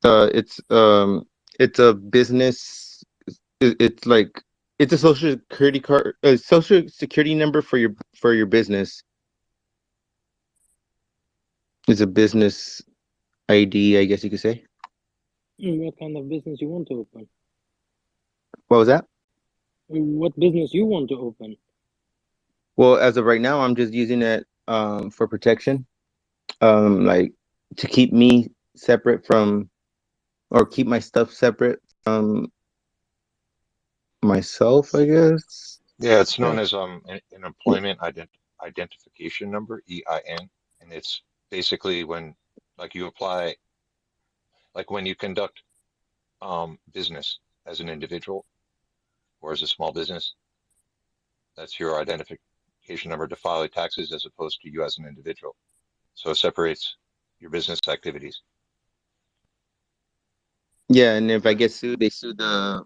It's it's a business. It's like it's a social security card, a social security number for your business. It's a business ID, I guess you could say. What kind of business you want to open? What was that? What business you want to open? Well, as of right now, I'm just using it for protection, like to keep me separate from or keep my stuff separate from myself, I guess. Yeah, it's known Uh, as an employment identification number, EIN, and it's basically when like you apply, like when you conduct business as an individual or as a small business, that's your identification number to file your taxes as opposed to you as an individual. So it separates your business activities. Yeah, and if I get sued, they sue the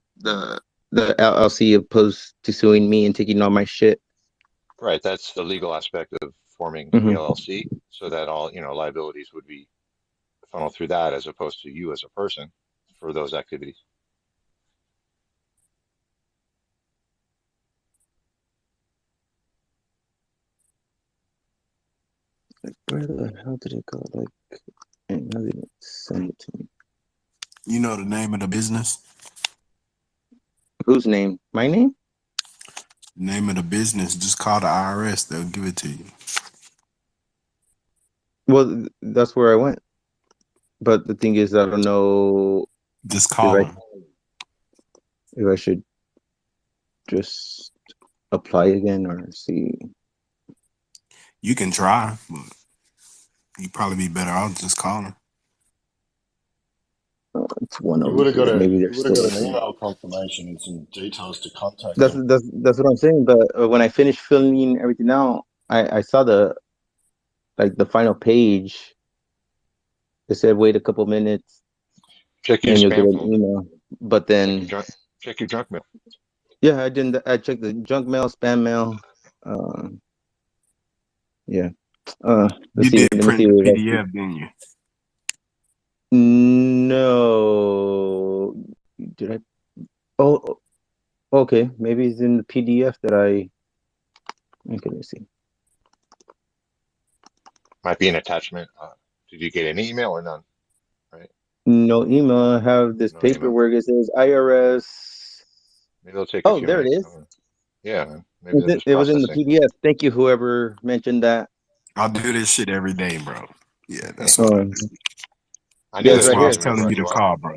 LLC opposed to suing me and taking all my shit. Right, that's the legal aspect of forming the Hmm. LLC, so that all, liabilities would be funneled through that as opposed to you as a person for those activities. Where the hell did it go? Like, and how did it send it to me? You know the name of the business? Whose name? My name? Name of the business. Just call the IRS. They'll give it to you. Well, that's where I went. But the thing is, I don't know Just if call them. I should just apply again or see. You can try, but you'd probably be better off just calling. It's one You over would have got here. Maybe they're you would have still got an listening. email confirmation and some details to contact That's them. that's what I'm saying. But when I finished filling everything out, I saw the final page. It said wait a couple minutes Check your and you'll get spam an folder. email. But Check your then, junk. Check your junk mail. yeah, I didn't. I checked the junk mail, spam mail. Um, yeah. Let's You see. did Let me print see. the What PDF, didn't you? No. Did I? Oh, okay. Maybe it's in the PDF that I. Okay, let's see. Might be an attachment. Did you get an email or none? Right? No email. I have this No email. paperwork. It says IRS. Maybe it'll take a Oh, few there it minutes. is. Yeah, man. Maybe they're just It was in the processing. PDF. Thank you, whoever mentioned that. I do this shit every day, bro. Yeah, that's why. Um, I knew yeah, it's there's That's a right why I here. was reason we telling you brought to you up. call, bro.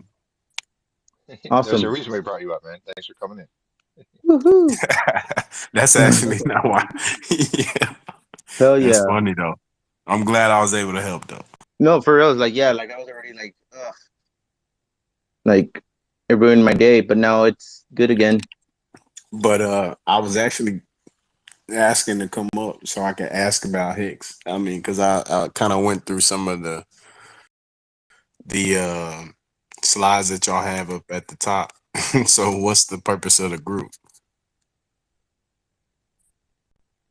There's a Awesome. reason we brought you up, man. Thanks for coming in. Woohoo! That's actually not why. Yeah, Hell that's yeah. funny though. I'm glad I was able to help though. No, for real. Like, yeah, like I was already like, ugh. Like, it ruined my day, but now it's good again. But I was actually asking to come up so I could ask about Hicks. I mean, because I kind of went through some of the slides that y'all have up at the top. So what's the purpose of the group?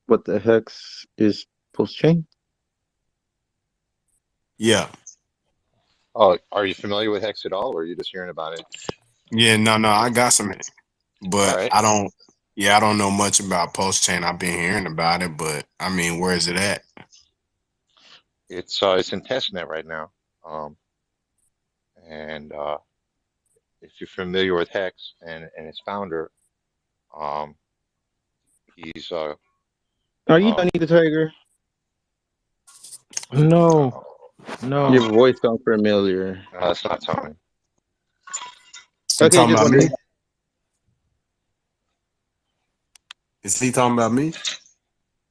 What the hex is PulseChain? Yeah. Oh, are you familiar with Hex at all, or are you just hearing about it? Yeah, no, I got some, All but right. I don't know much about PulseChain. I've been hearing about it, but I mean, where is it at? It's in testnet right now. And if you're familiar with Hex and its founder, um, he's Are you um, Johnny the Tiger? No, Your no. voice sounds familiar. no, that's not Tony. You Okay, talking just about me? wondering. Is he talking about me?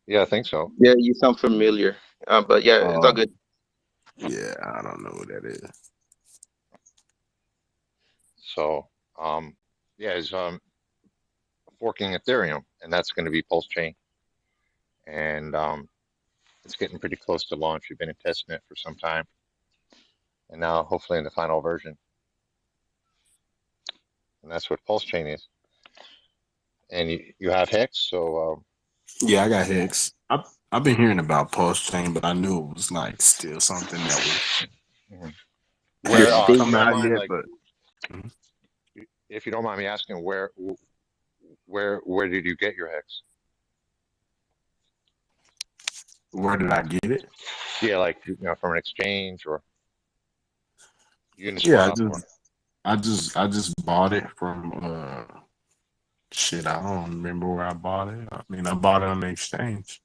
Yeah, I think so. Yeah, you sound familiar. But yeah, it's all good. Yeah, I don't know what that is. So, yeah, he's forking Ethereum, and that's going to be PulseChain, and it's getting pretty close to launch. We've been in testnet for some time, and now hopefully in the final version, and that's what PulseChain is. And you have Hex, so Yeah, I got Hicks. I've been hearing about PulseChain, but I knew it was like still something that was mhm. Where, The if you state. come don't out mind, yet, like, but if you don't mind me asking, where did you get your hex? where did I get it? Yeah, like, from an exchange or Yeah, Uniswap or I just bought it from shit. I don't remember where I bought it. I mean, I bought it on the exchange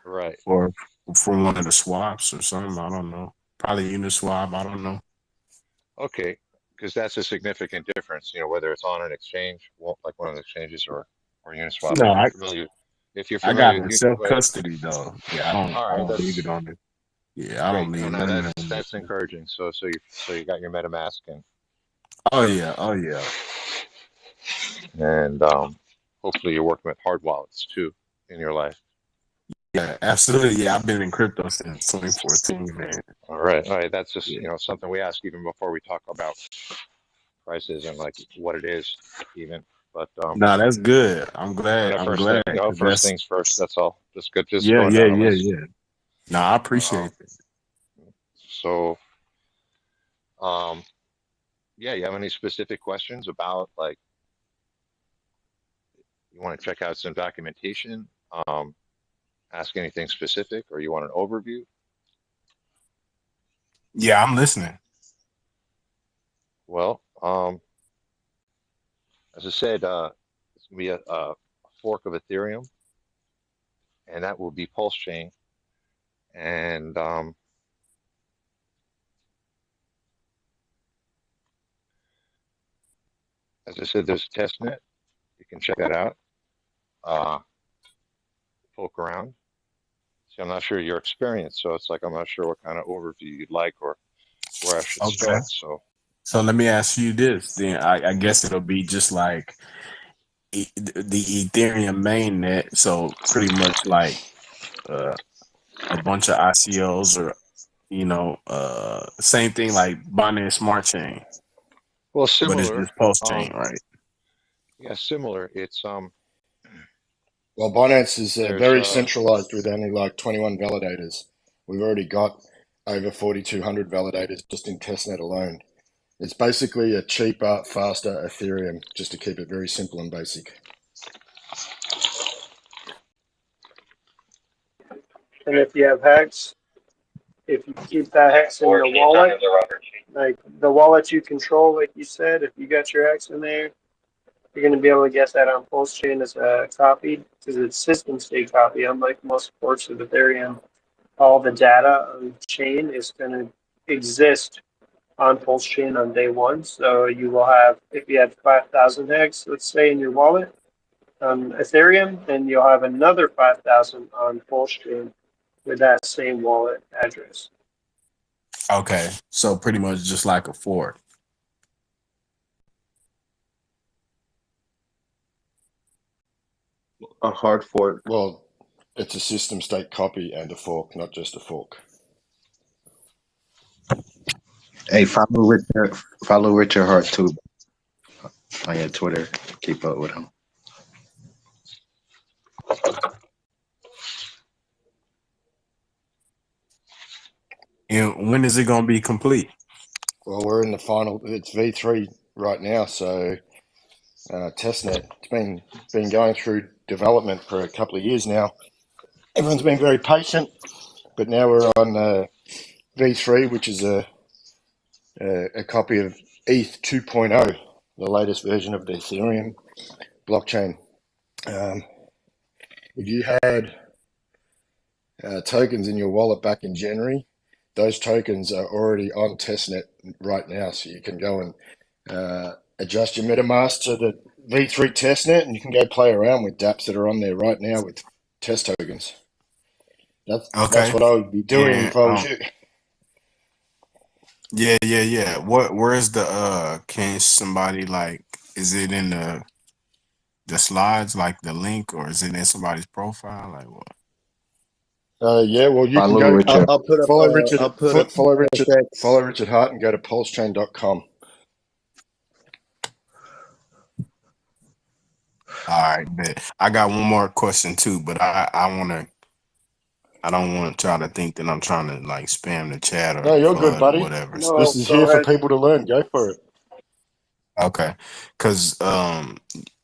right. or from one of the swaps or something. I don't know. Probably Uniswap. I don't know. Okay, because that's a significant difference, whether it's on an exchange, well, like one of the exchanges or Uniswap. No, If you're I got familiar it with in you, self go ahead. custody though. Yeah, All I right, don't leave that's it on it. Yeah, I don't great. No, leave no, nothing that's on that's it. encouraging. So you got your MetaMask Oh yeah, oh yeah. and hopefully you're working with hard wallets too in your life. Yeah, absolutely. Yeah, I've been in crypto since 2014, man. All right. That's just Yeah. something we ask even before we talk about prices and like what it is even. But No, that's good. I'm glad. no, I'm first thing, glad because first that's things first. That's all. Just good. Just yeah, going yeah, down the yeah, list. yeah. No, I Um, appreciate it. so yeah, you have any specific questions about like you want to check out some documentation, ask anything specific, or you want an overview? Yeah, I'm listening. Well, as I said, it's gonna be a fork of Ethereum, and that will be PulseChain. And as I said, there's a test net. You can check that out. Uh, Poke around. See, I'm not sure your experience, so it's like I'm not sure what kind of overview you'd like or where I should Okay. start. So, So let me ask you this. Then I guess it'll be just like the Ethereum mainnet. So pretty much like uh, a bunch of ICOs or same thing like Binance Smart Chain, well, but it's similar. just post chain, Um, right? yeah, similar. It's Well, Binance is there's very centralized with only like 21 validators. We've already got over 4,200 validators just in testnet alone. It's basically a cheaper, faster Ethereum, just to keep it very simple and basic. And if you have hex, if you keep that hex in your wallet, like the wallet you control, like you said, if you got your hex in there, you're going to be able to get that on PulseChain as a copy because it's system state copy. Unlike most ports of Ethereum, all the data on chain is going to exist on PulseChain on day one. So you will have, if you have 5,000 hex, let's say in your wallet on Ethereum, then you'll have another 5,000 on PulseChain with that same wallet address. Okay. So pretty much just like a fork. A hard fork. Well, it's a system state copy and a fork, not just a fork. Hey, follow Richard Hart too on your Twitter. Keep up with him. And when is it gonna be complete? Well, we're in the final. It's V3 right now, so testnet. It's been going through development for a couple of years now. Everyone's been very patient, but now we're on V3, which is a copy of ETH 2.0, the latest version of the Ethereum blockchain. If you had tokens in your wallet back in January, those tokens are already on testnet right now, so you can go and adjust your MetaMask to the V3 testnet, and you can go play around with dApps that are on there right now with test tokens. That's Okay. what I would be doing And if I was you. yeah. Where's the can somebody like is it in the slides like the link or is it in somebody's profile? Like what? Yeah, well, you can Follow go Richard. I'll put up. follow Richard, I'll put up follow FX. Richard Hart and go to pulsechain.com. All right, bet. I got one more question too, but I I don't want y'all to think that I'm trying to like spam the chat No, or you're good, FUD or buddy. whatever. No, This is go here for ahead. people to learn. Go for it. Okay, because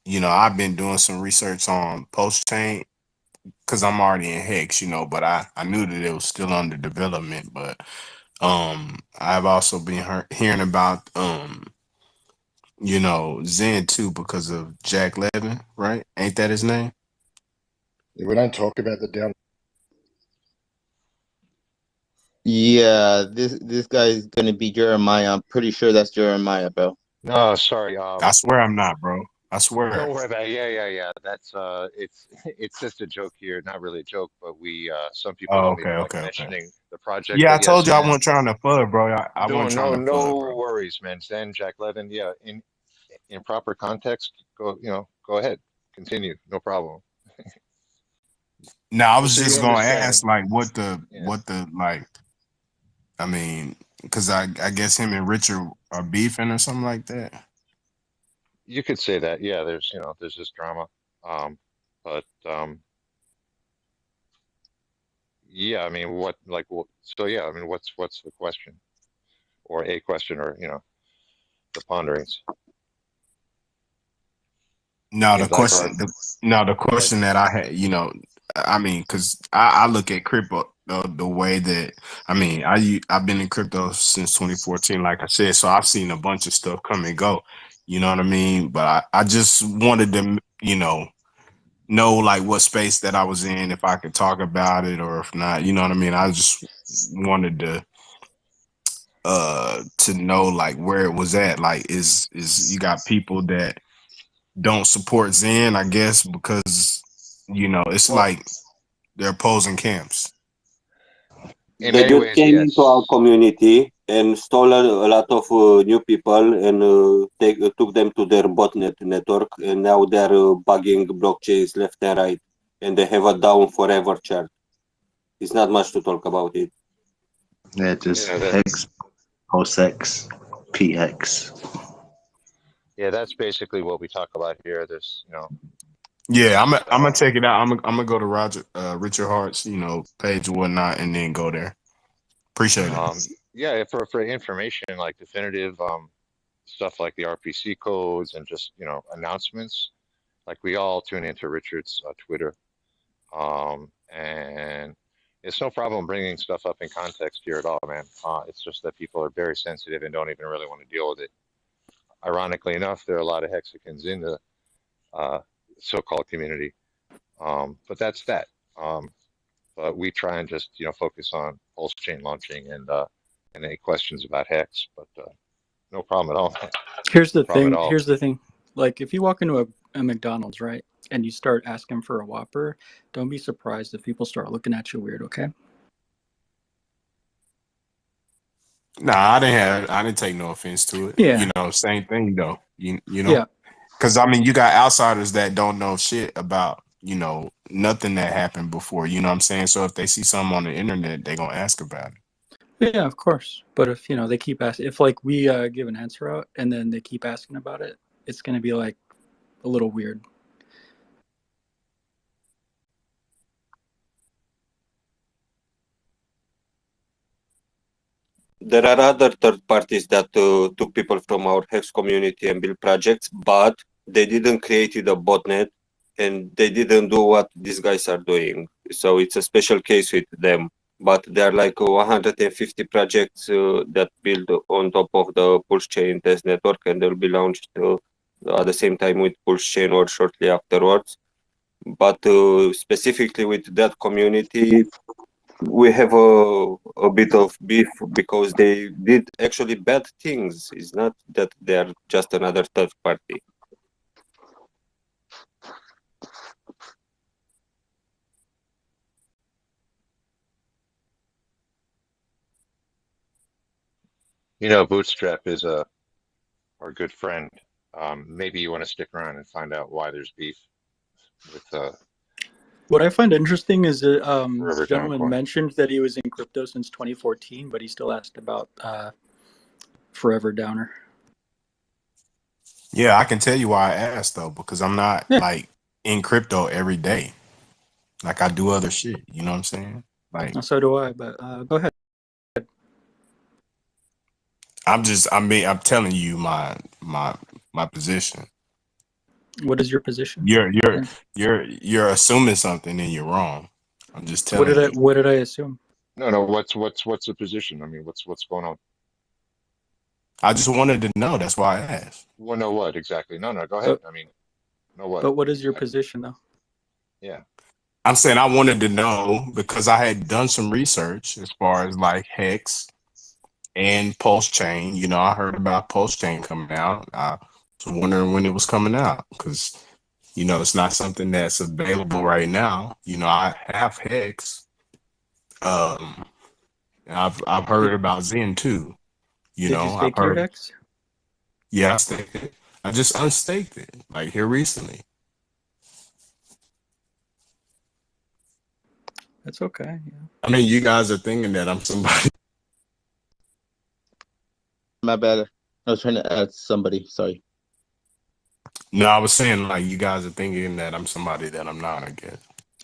you know, I've been doing some research on PulseChain because I'm already in Hex, you know, but I knew that it was still under development. But I've also been hearing about you know, Zen too because of Jack Levin, right? Ain't that his name? Yeah, we don't talk about the down. Yeah, this guy is gonna be Jeremiah. I'm pretty sure that's Jeremiah, bro. No, sorry. I swear I'm not, bro. I swear. Don't worry about it. Yeah. That's it's just a joke here. Not really a joke, but we some people Oh, don't okay, even like okay, okay. mentioning the project. Yeah, I But yeah, told you I Zen. wasn't trying to FUD, bro. I wasn't trying to FUD, No bro. worries, man. Zen, Jack Levin. Yeah, in proper context, go ahead, continue, no problem. No, I Just was so you just gonna ask understand. like Yeah, what the like I mean, because I guess him and Richard are beefing or something like that. you could say that. Yeah, there's this drama. But yeah, I mean, so yeah, I mean, what's the question or a question or the ponderings? No, Seems like our the question that I had, you know, I mean, because I look at crypto the way that I mean, I've been in crypto since 2014, like I said, so I've seen a bunch of stuff come and go. You know what I mean? But I just wanted to, you know like what space that I was in, if I could talk about it or if not. You know what I mean? I just wanted to know like where it was at. Like is you got people that don't support Zen, I guess, because you know it's well, like they're opposing camps. in The many dude ways, came into our yes. community and stole a lot of new people and took them to their botnet network, and now they're bugging blockchains left and right, and they have a down forever chart. It's not much to talk about it. Yeah, just Yeah, that Hex, Pulsex, PX. yeah, that's basically what we talk about here. There's Yeah, I'm just gonna check it out. I'm gonna go to Richard Hart's, you know, page or whatnot, and then go there. Appreciate it. yeah, for information like definitive stuff like the RPC codes and just announcements. Like we all tune into Richard's Twitter, and it's no problem bringing stuff up in context here at all, man. It's just that people are very sensitive and don't even really want to deal with it. Ironically enough, there are a lot of Hexicans in the uh, so-called community, but that's that. But we try and just focus on PulseChain launching and any questions about Hex, but no problem at all. Here's No the problem thing. at all. Here's the thing. Like, if you walk into a McDonald's, right, and you start asking for a Whopper, don't be surprised if people start looking at you weird. Okay. Nah, I didn't take no offense to it. Yeah. You know, same thing though. You know, Yeah. because I mean, you got outsiders that don't know shit about nothing that happened before. You know what I'm saying? So if they see something on the internet, they gonna ask about it. Yeah, of course. But if they keep asking, if like we give an answer out and then they keep asking about it, it's gonna be like a little weird. There are other third parties that took people from our Hex community and built projects, but they didn't create a botnet and they didn't do what these guys are doing. So it's a special case with them. But there are like 150 projects that build on top of the PulseChain test network, and they'll be launched at the same time with PulseChain or shortly afterwards. But specifically with that community, we have a bit of beef because they did actually bad things. It's not that they're just another third party. Bootstrap is our good friend. Maybe you want to stick around and find out why there's beef with What I find interesting is that Forever the gentleman Coin. mentioned that he was in crypto since 2014, but he still asked about Forever Downer. Yeah, I can tell you why I asked though, because I'm not like in crypto every day. Like I do other shit. You know what I'm saying? Like, So do I, but go ahead. I'm telling you my position. What is your position? You're assuming something and you're wrong. I'm just telling you. What did I assume? No. What's the position? I mean, what's going on? I just wanted to know. That's why I asked. Well, know what exactly? No. Go ahead. I mean, know what? But what is your position, though? Yeah. I'm saying I wanted to know because I had done some research as far as like Hex and PulseChain. You know, I heard about PulseChain coming out. I was wondering when it was coming out because, you know, it's not something that's available right now. You know, I have Hex. I've heard about Zen too. You Did know, you I've stake your heard. Hex? Yeah, I staked it. I just unstaked it like here recently. That's okay. Yeah. I mean, you guys are thinking that I'm somebody. My bad. I was trying to add somebody. Sorry. No, I was saying like you guys are thinking that I'm somebody that I'm not, I guess.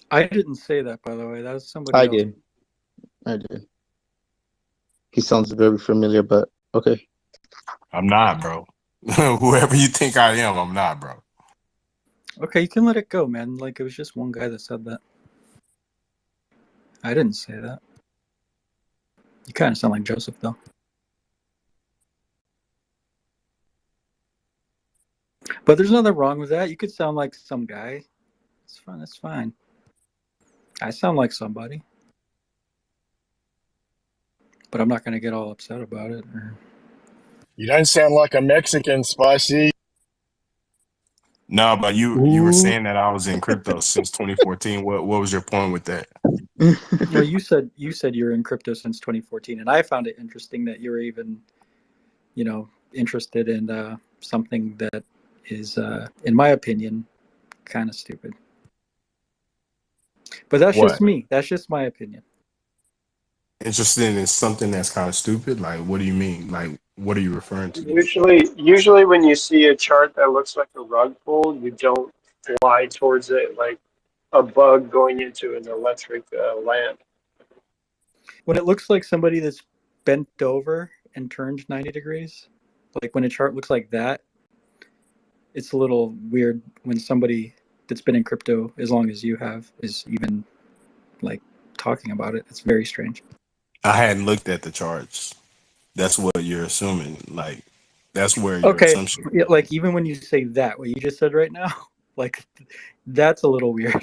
I didn't say that, by the way. That was somebody I else. did. I did. He sounds very familiar, but okay. I'm not, bro. Whoever you think I am, I'm not, bro. Okay, you can let it go, man. Like, it was just one guy that said that. I didn't say that. You kind of sound like Joseph, though. But there's nothing wrong with that. You could sound like some guy. It's fine. That's fine. I sound like somebody. But I'm not going to get all upset about it. You don't sound like a Mexican, Spicy. No, but you were saying that I was in crypto since 2014. What was your point with that? Well, you said you're in crypto since 2014, and I found it interesting that you're even, you know, interested in something that is, in my opinion, kind of stupid. But that's What? just me. That's just my opinion. Interested in something that's kind of stupid? Like, what do you mean? Like, what are you referring to? Usually when you see a chart that looks like a rug pull, you don't fly towards it like a bug going into an electric lamp. When it looks like somebody that's bent over and turned 90 degrees, like when a chart looks like that, it's a little weird when somebody that's been in crypto as long as you have is even like talking about it. It's very strange. I hadn't looked at the charts. That's what you're assuming. Like, that's where your Okay, assumption. yeah, like even when you say that, what you just said right now, like that's a little weird.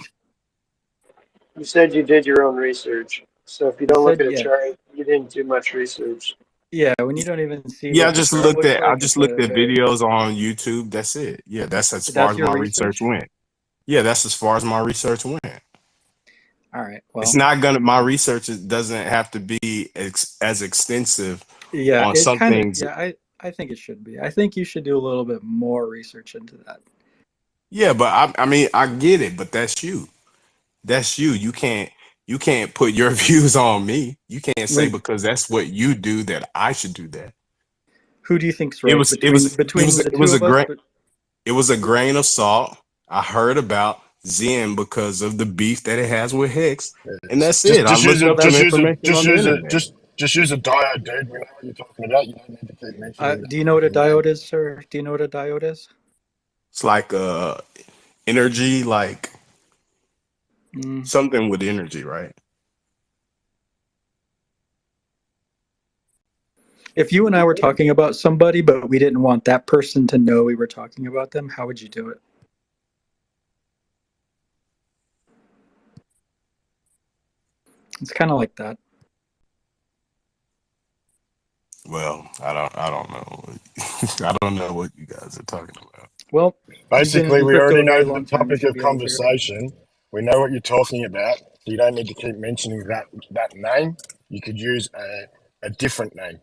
You said you did your own research, so if you don't look at a yeah. chart, you didn't do much research. Yeah, when you don't even see. Yeah, I what the just chart looked looks at like, it's a very- videos on YouTube. That's it. Yeah, that's as far That's as your my research? research went. Yeah, that's as far as my research went. All right. Well, It's not gonna. My research doesn't have to be as extensive. yeah, On it some kind of. things. Yeah, I think it should be. I think you should do a little bit more research into that. Yeah, but I mean, I get it, but that's you. That's you. You can't put your views on me. You can't say Wait. because that's what you do that I should do that. Who do you think's right? It was a grain of salt. I heard about Zen because of the beef that it has with Hex, and that's it. I looked up some information on the internet. Just use a diode, dude. We know what you're talking about. You don't need to keep mentioning Do you know what a diode is, sir? Do you know what a diode is? It's like energy, like something with energy, right? If you and I were talking about somebody, but we didn't want that person to know we were talking about them, how would you do it? It's kind of like that. Well, I don't know. I don't know what you guys are talking about. Well, basically, we already know the topic of conversation. We know what you're talking about. So you don't need to keep mentioning that name. You could use a different name.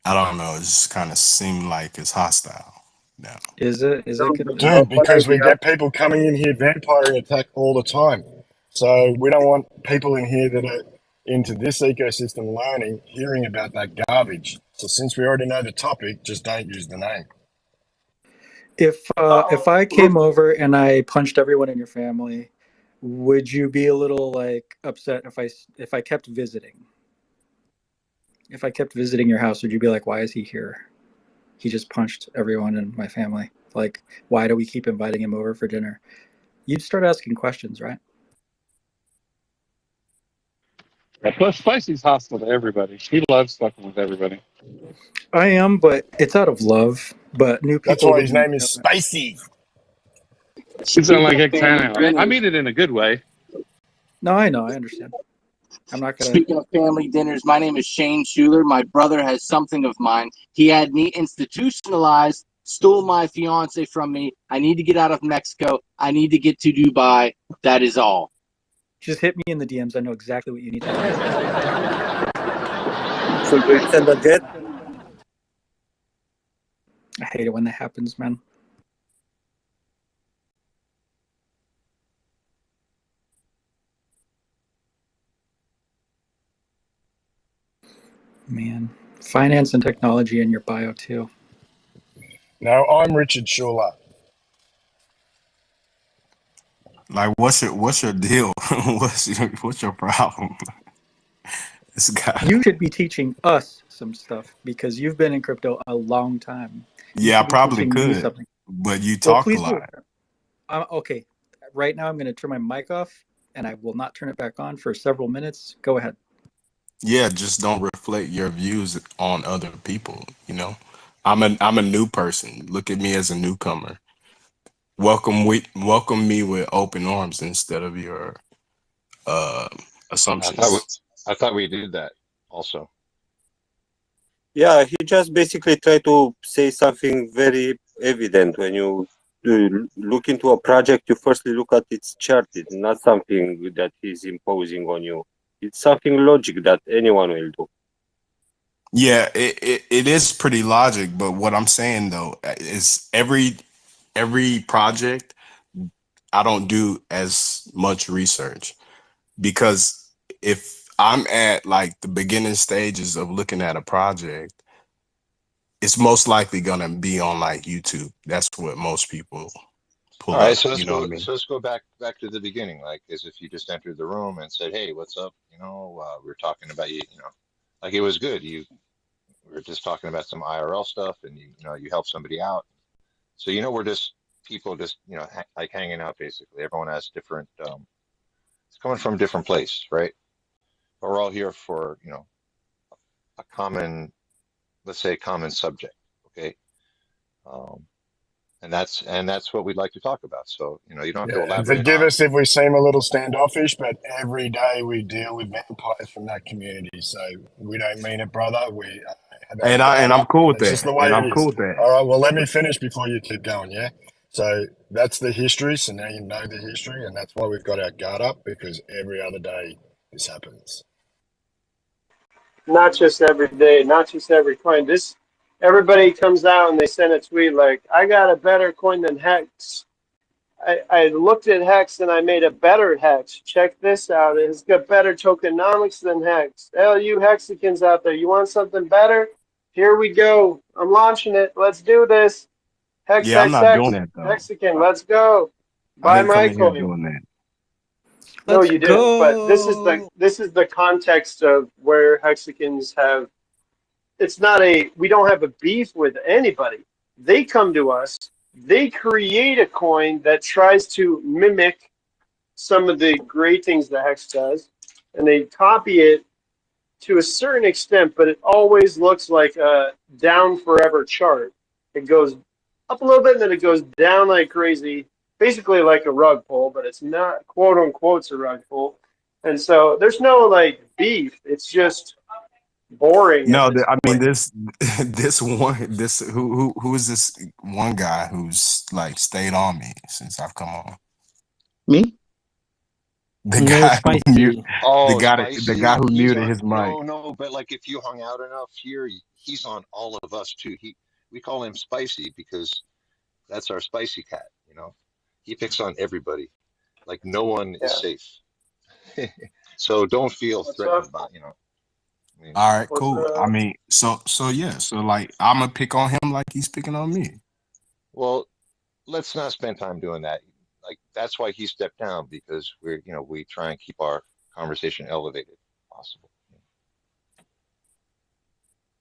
I don't know. It just kind of seemed like it's hostile now. Is it? Dude, because we get people coming in here vampiring attack all the time. So we don't want people in here that are into this ecosystem learning, hearing about that garbage. So since we already know the topic, just don't use the name. If I came over and I punched everyone in your family, would you be a little like upset if I kept visiting? If I kept visiting your house, would you be like, why is he here? He just punched everyone in my family. Like, why do we keep inviting him over for dinner? You'd start asking questions, right? Yeah, plus, Spicy's hostile to everybody. He loves fucking with everybody. I am, but it's out of love. But new That's people why his wouldn't name is know that. Spicy. She sounds like Xana. I mean it in a good way. No, I know. I understand. I'm not gonna. Speaking of family dinners, my name is Shane Schuler. My brother has something of mine. He had me institutionalized, stole my fiance from me. I need to get out of Mexico. I need to get to Dubai. That is all. Just hit me in the DMs. I know exactly what you need to do. Should we send a jet? I hate it when that happens, man. Man, finance and technology in your bio too. No, I'm Richard Schuler. Like, what's your deal? what's your problem? This guy. You should be teaching us some stuff because you've been in crypto a long time. Yeah, I probably could, but you talk a lot. Okay, right now I'm going to turn my mic off, and I will not turn it back on for several minutes. Go ahead. Yeah, just don't reflect your views on other people. You know, I'm a new person. Look at me as a newcomer. Welcome me with open arms instead of your assumptions. I thought we did that also. Yeah, he just basically tried to say something very evident. When you look into a project, you firstly look at its chart. It's not something that he's imposing on you. It's something logic that anyone will do. Yeah, it is pretty logic, but what I'm saying though is every project I don't do as much research, because if I'm at like the beginning stages of looking at a project, it's most likely gonna be on like YouTube. That's what most people pull All right, up. so let's You know go. what I mean? So let's go back to the beginning, like as if you just entered the room and said, "Hey, what's up?" You know, we were talking about you. You know, like it was good. We were just talking about some IRL stuff, and you help somebody out. So we're just people, just like hanging out. Basically, everyone has different. It's coming from a different place, right? But we're all here for a common, let's say, common subject. Okay. And that's what we'd like to talk about. So, you don't have to Yeah, and elaborate forgive on. us if we seem a little standoffish, but every day we deal with vampires from that community. So we don't mean it, brother. We have our And guard I'm up, cool and with it's just that. the way And it I'm is. cool with that. All right, well, let me finish before you keep going, yeah? So that's the history. So now you know the history, and that's why we've got our guard up, because every other day this happens. Not just every day, not just every coin. Everybody comes out and they send a tweet like, I got a better coin than Hex. I looked at Hex and I made a better Hex. Check this out. It's got better tokenomics than Hex. Hell, you Hexicans out there, you want something better? Here we go. I'm launching it. Let's do this. Hex, Yeah, I'm Hex, not doing Hex. that though. Hexican, let's go. I Buy didn't come my in here coin. doing that. No, Let's you didn't. But go. this is the context of where Hexicans have. It's not we don't have a beef with anybody. They come to us. They create a coin that tries to mimic some of the great things that Hex does, and they copy it to a certain extent, but it always looks like a down forever chart. It goes up a little bit, and then it goes down like crazy, basically like a rug pull, but it's not, quote unquote, a rug pull. And so there's no like beef. It's just boring. No, I mean this who is this one guy who's like stayed on me since I've come on? Me? The No, guy Spicy. the guy who He's muted on, his mic. no, but like if you hung out enough here, he's on all of us too. We call him Spicy because that's our spicy cat. He picks on everybody. Like no one is safe. So don't feel threatened by. All right, cool. I mean, so yeah, so like I'm gonna pick on him like he's picking on me. Well, let's not spend time doing that. Like that's why he stepped down, because we try and keep our conversation elevated if possible.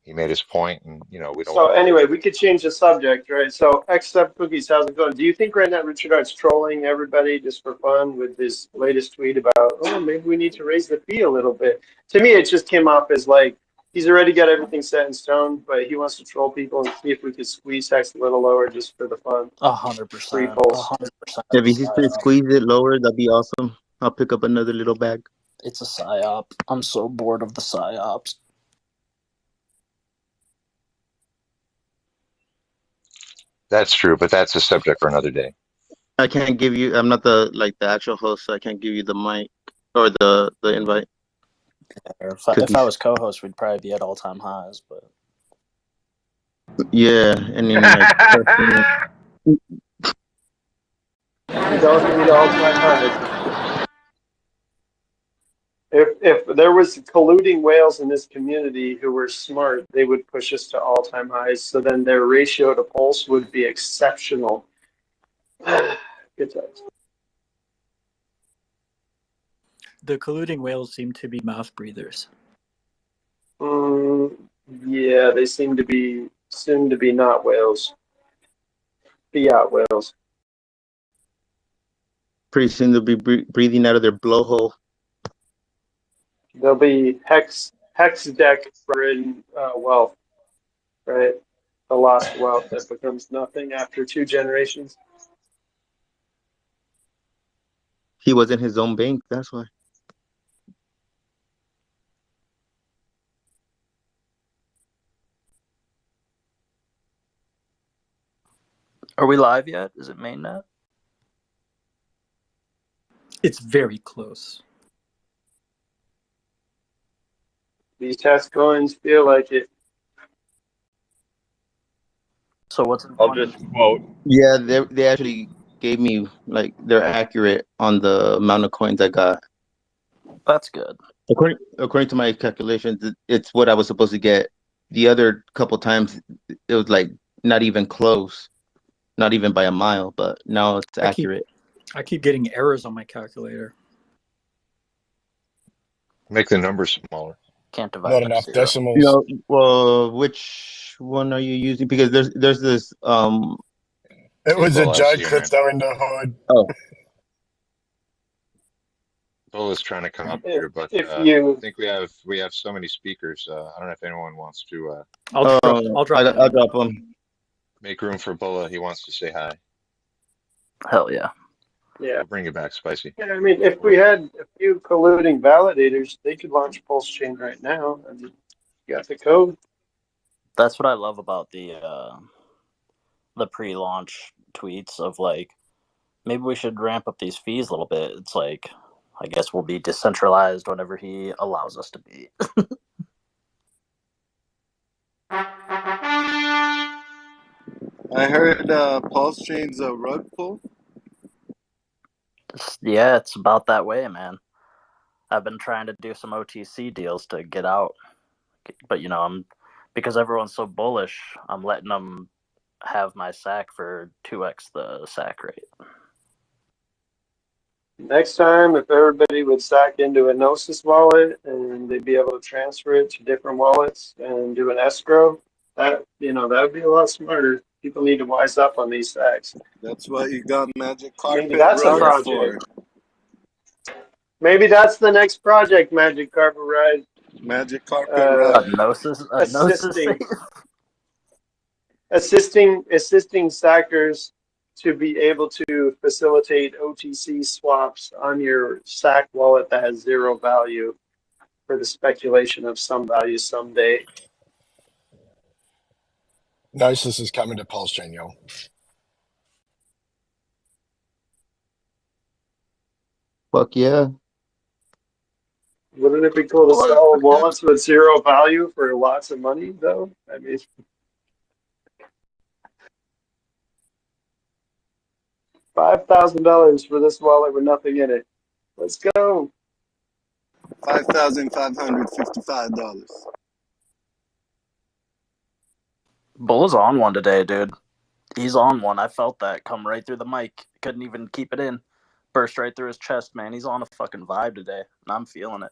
He made his point, and we don't So want to anyway, we could change the subject, right? So X-Step Cookies, how's it going? Do you think right now Richard Art's trolling everybody just for fun with his latest tweet about, oh, maybe we need to raise the fee a little bit? To me, it just came off as like he's already got everything set in stone, but he wants to troll people and see if we could squeeze X a little lower just for the fun. 100%. Free pulse. 100%. If you could squeeze it lower, that'd be awesome. I'll pick up another little bag. It's a psyop. I'm so bored of the psyops. That's true, but that's a subject for another day. I can't give you. I'm not the actual host, so I can't give you the mic or the invite. If I was co-host, we'd probably be at all-time highs, but yeah, and then You don't need all-time highs. If there was colluding whales in this community who were smart, they would push us to all-time highs. So then their ratio to pulse would be exceptional. Good times. The colluding whales seem to be mouth breathers. Yeah, they seem to be soon to be not whales. Fiat whales. pretty soon they'll be breathing out of their blowhole. They'll be hex deck in wealth, right? The lost wealth that becomes nothing after 2 generations. He was in his own bank, that's why. are we live yet? Is it mainnet? It's very close. These test coins feel like it. So what's I'll just quote. Yeah, they actually gave me, like, they're accurate on the amount of coins I got. That's good. According to my calculations, it's what I was supposed to get. The other couple times, it was like not even close, not even by a mile. But now it's accurate. I keep getting errors on my calculator. Make the numbers smaller. Can't divide Not by enough 0. decimals. You know, well, which one are you using? Because there's this It was a Well, I joke, see, man. crypto in the hood. Oh, Bill is trying to come up here, but If I you think we have so many speakers. I don't know if anyone wants to I'll drop them. make room for Bulla. He wants to say hi. Hell yeah. yeah. We'll bring it back, Spicy. I mean, if we had a few colluding validators, they could launch PulseChain right now. I mean, you got the code. That's what I love about the pre-launch tweets of like, maybe we should ramp up these fees a little bit. It's like, I guess we'll be decentralized whenever he allows us to be. I heard PulseChain's a rug pull. Yeah, it's about that way, man. I've been trying to do some OTC deals to get out, but because everyone's so bullish, I'm letting them have my SAC for 2x the SAC rate. Next time, if everybody would stack into a Gnosis wallet and they'd be able to transfer it to different wallets and do an escrow, that would be a lot smarter. People need to wise up on these stacks. That's what you got Magic Carpet Maybe that's a Ride project. for. Maybe that's the next project, Magic Carpet Ride. Magic Carpet Ride. Assisting stackers to be able to facilitate OTC swaps on your SAC wallet that has 0 value for the speculation of some value someday. Gnosis is coming to PulseChain, yo. Fuck yeah. Wouldn't it be cool to sell wallets with 0 value for lots of money, though? I mean, $5,000 for this wallet with nothing in it. Let's go. $5,555. Bull's on one today, dude. He's on one. I felt that come right through the mic. Couldn't even keep it in. Burst right through his chest, man. He's on a fucking vibe today, and I'm feeling it.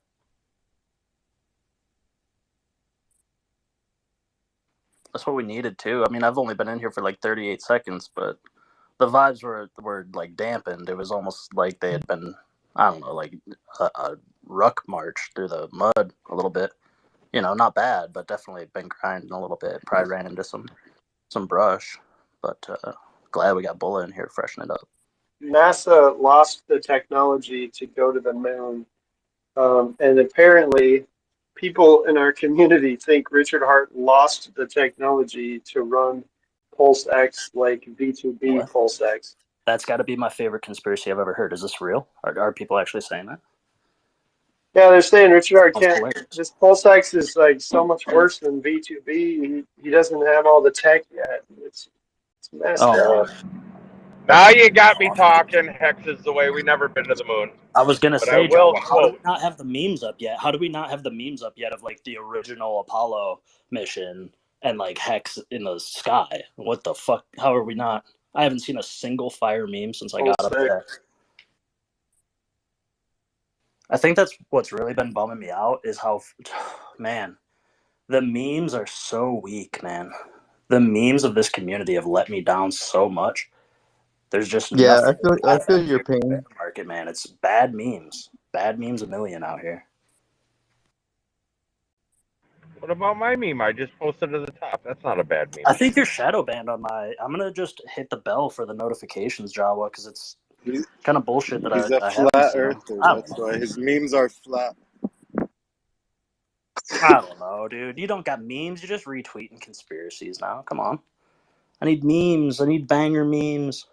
That's what we needed too. I mean, I've only been in here for like 38 seconds, but the vibes were like dampened. It was almost like they had been, I don't know, like a ruck march through the mud a little bit. You know, not bad, but definitely been grinding a little bit. Probably ran into some brush, but glad we got Bulla in here to freshen it up. NASA lost the technology to go to the moon, and apparently, people in our community think Richard Hart lost the technology to run Pulsex like V2B What? Pulsex. That's got to be my favorite conspiracy I've ever heard. Is this real? Are people actually saying that? Yeah, they're saying Richard Hart Sounds can't. hilarious. This Pulsex is like so much worse than V2B. He doesn't have all the tech yet. It's messed Oh, up. man. Now you got me Awesome. talking. Hex is the way. We never been to the moon. I was gonna But say, I will Jawa, how do we quote. not have the memes up yet? How do we not have the memes up yet of like the original Apollo mission and like Hex in the sky? What the fuck? How are we not? I haven't seen a single fire meme since I got up Pulsex. there. I think that's what's really been bumming me out is how, man, the memes are so weak, man. The memes of this community have let me down so much. There's just Yeah, nothing I I've feel been your here in the pain. bear market, man. It's bad memes. Bad memes a million out here. What about my meme? I just posted to the top. That's not a bad meme. I think you're shadow banned on my. I'm gonna just hit the bell for the notifications, Jawa, because it's He's, kind of bullshit that he's a I haven't flat seen them. earther. I That's why his memes are flat. don't know, dude. You don't got memes. You're just retweeting conspiracies now. Come on. I need memes. I need banger memes.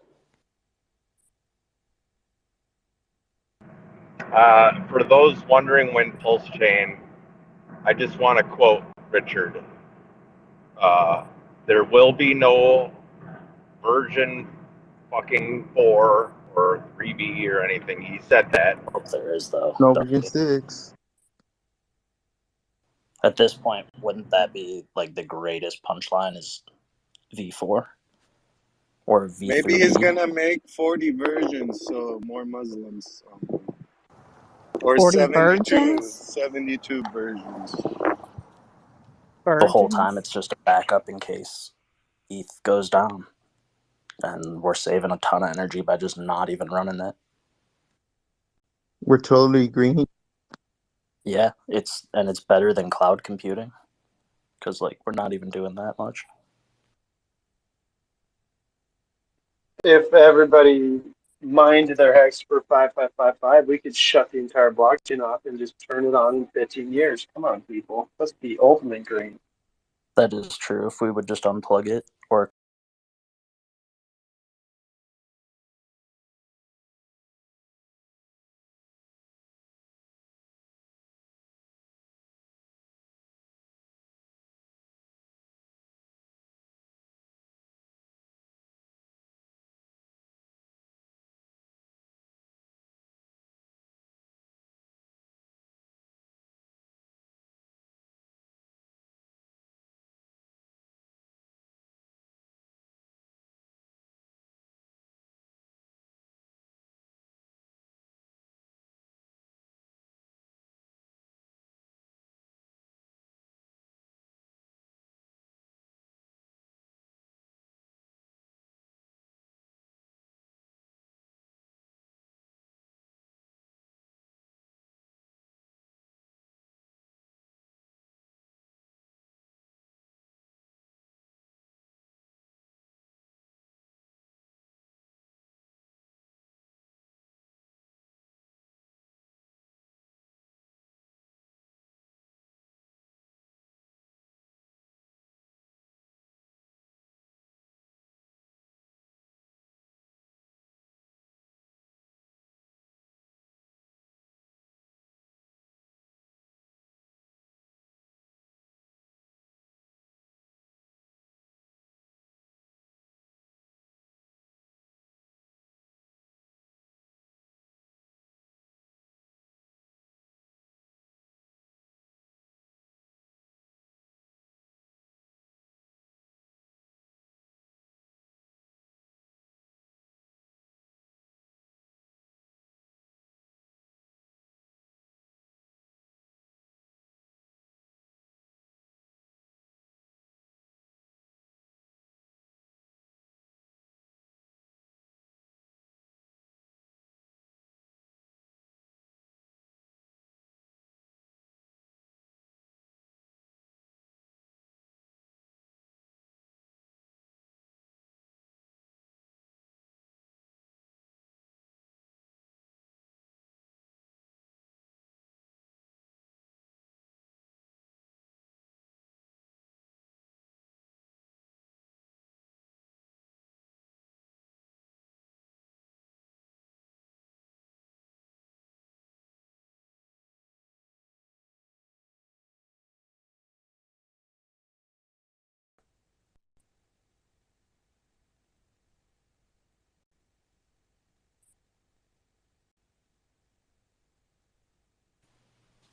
For those wondering when PulseChain, I just want to quote Richard. There will be no version fucking 4 or 3B or anything. He said that. I hope there is though. No Don't version be. 6. At this point, wouldn't that be like the greatest punchline? Is V4 or Maybe he's V3B? gonna make 40 versions so more Muslims. Or 40 72, virgins? 72 versions. The whole time Virgins? it's just a backup in case ETH goes down, and we're saving a ton of energy by just not even running it. We're totally green. Yeah, it's better than cloud computing because like we're not even doing that much. If everybody mined their hex for 5555, we could shut the entire blockchain off and just turn it on in 15 years. Come on, people. Let's be ultimate green. That is true. If we would just unplug it or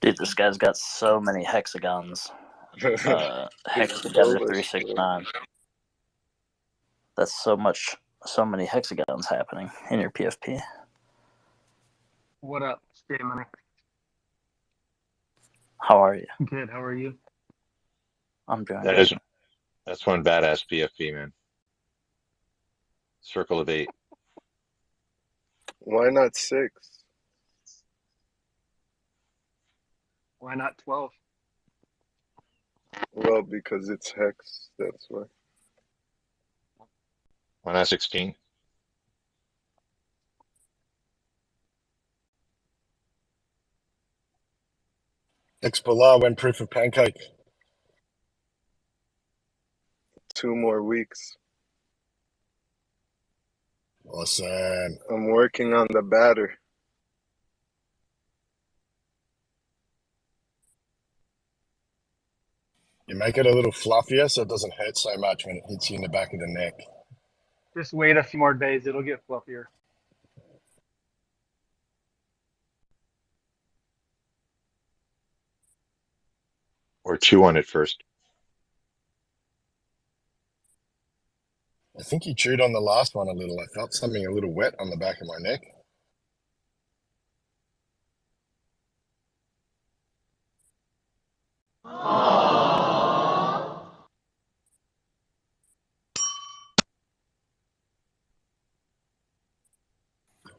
Dude, this guy's got so many hexagons. Hex He's together bullish, bro. 369. That's so many hexagons happening in your PFP. What up, Stay Money? How are you? Good. How are you? I'm doing great. That's one badass PFP, man. Circle of 8. Why not 6? Why not 12? Well, because it's hex. That's why. Why not 16? Xpolar went proof of pancake. 2 more weeks. Awesome. I'm working on the batter. You make it a little fluffier so it doesn't hurt so much when it hits you in the back of the neck. Just wait a few more days. It'll get fluffier. Or chew on it first. I think you chewed on the last one a little. I felt something a little wet on the back of my neck.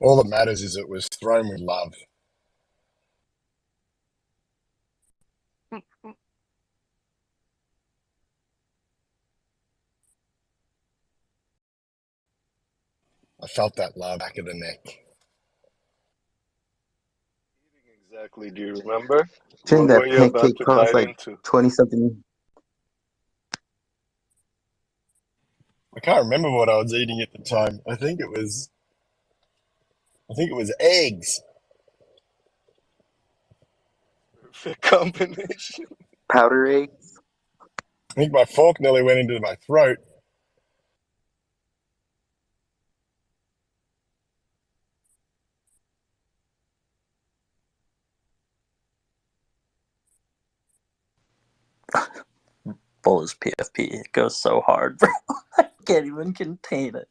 All that matters is it was thrown with love. I felt that love back of the neck. Exactly. Do you remember? Saying What were that you about pancake to costs bite like into? 20 something. I can't remember what I was eating at the time. I think it was eggs. Perfect combination. Powder eggs. I think my fork nearly went into my throat. Bull's PFP. It goes so hard, bro. I can't even contain it.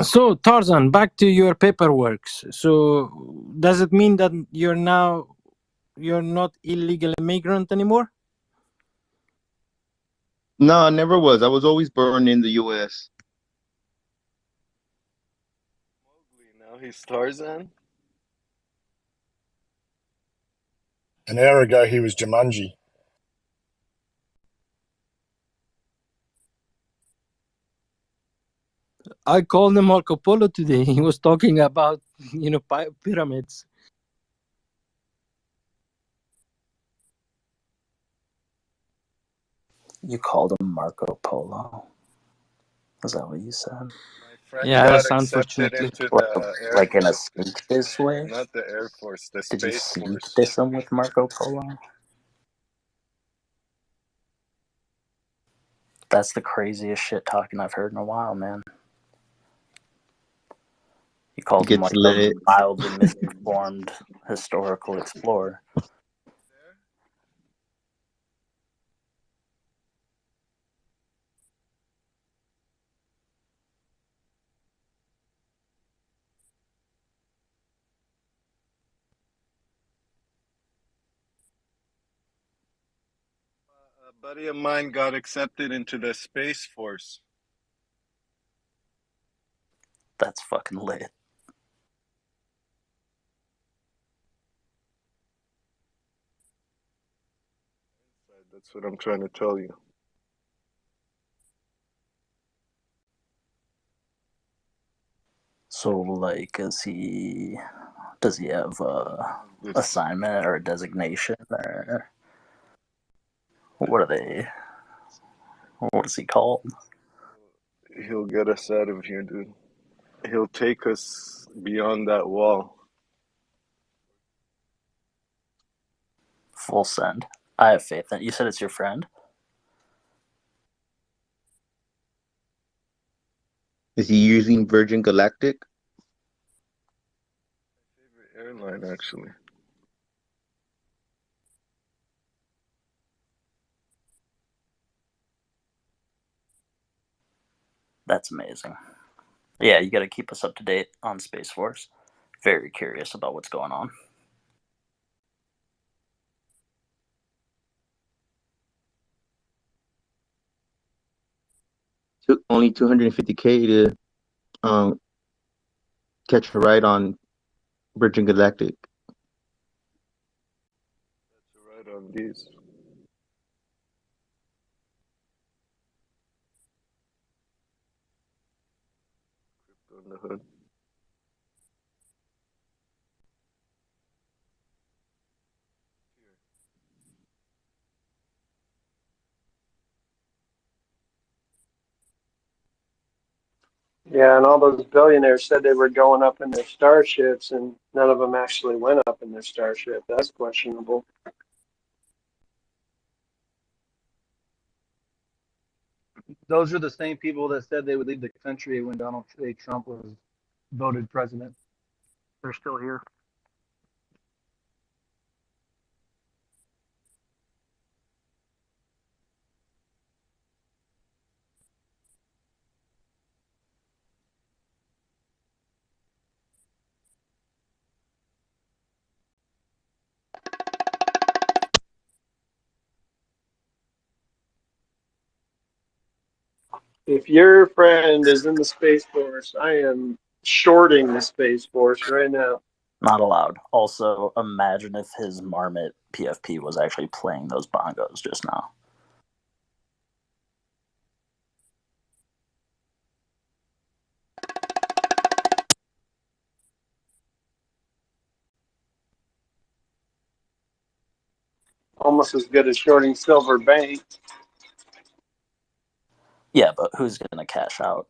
So Tarzan, back to your paperwork. So does it mean that you're not illegal immigrant anymore? No, I never was. I was always born in the U.S. Now he's Tarzan. An hour ago he was Jumanji. I called him Marco Polo today. He was talking about pyramids. You called him Marco Polo. Is that what you said? My friend Yeah, got that's accepted unfortunately. into the Air Like in a Force. sneak this way? Not the Air Force, the Did you Space sneak Force. this him with Marco Polo? That's the craziest shit talking I've heard in a while, man. You called him Gets like lit. a mildly misinformed historical explorer. A buddy of mine got accepted into the Space Force. That's fucking lit. That's what I'm trying to tell you. So, like, does he have a assignment or a designation, or what are they? What is he called? He'll get us out of here, dude. he'll take us beyond that wall. Full send. I have faith in it. You said it's your friend? Is he using Virgin Galactic? Favorite airline, actually. That's amazing. Yeah, you got to keep us up to date on Space Force. Very curious about what's going on. Took only 250K to catch a ride on Virgin Galactic. That's right on these. Crypto in the hood. Yeah, and all those billionaires said they were going up in their starships, and none of them actually went up in their starship. That's questionable. Those are the same people that said they would leave the country when Donald J. Trump was voted president. They're still here. If your friend is in the Space Force, I am shorting the Space Force right now. Not allowed. Also, imagine if his marmot PFP was actually playing those bongos just now. Almost as good as shorting Silver Bank. Yeah, but who's going to cash out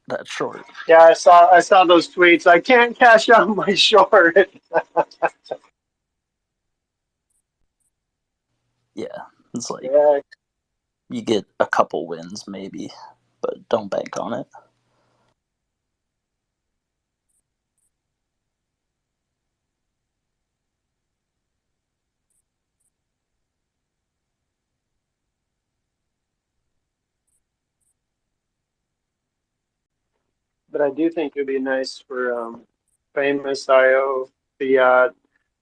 that short? Yeah, I saw those tweets. I can't cash out my short. Yeah, it's like Yeah. you get a couple wins maybe, but don't bank on it. But I do think it'd be nice for famous IO fiat.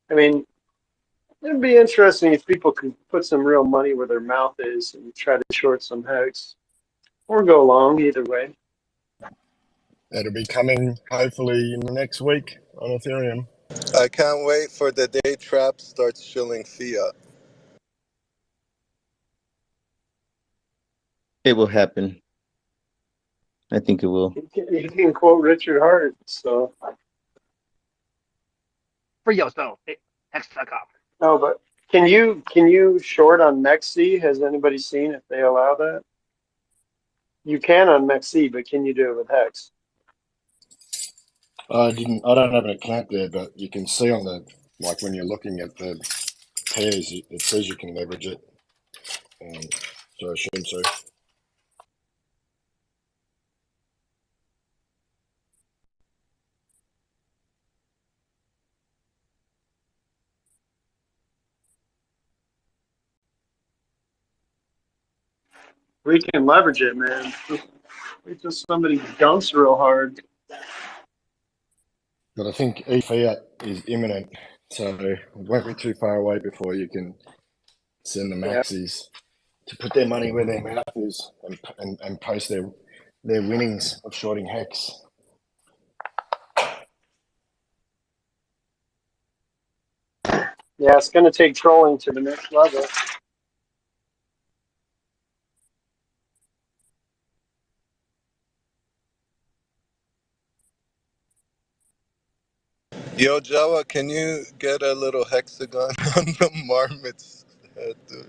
I mean, it'd be interesting if people could put some real money where their mouth is and try to short some hex or go long, either way. That'll be coming hopefully in the next week on Ethereum. I can't wait for the day Trap starts shilling fiat. It will happen. I think it will. You can quote Richard Hart, so. For yourself, Hex.com. No, but can you short on Mexi? Has anybody seen if they allow that? You can on Mexi, but can you do it with Hex? I don't have an account there, but you can see on the, like when you're looking at the pairs, it says you can leverage it. So I assume so. We can leverage it, man. Wait till somebody dunks real hard. But I think e-fiat is imminent, so it won't be too far away before you can send the maxis to put their money where their mouth is and post their winnings of shorting hex. Yeah, it's going to take trolling to the next level. Yo, Jawa, can you get a little hexagon on the marmot's head, dude?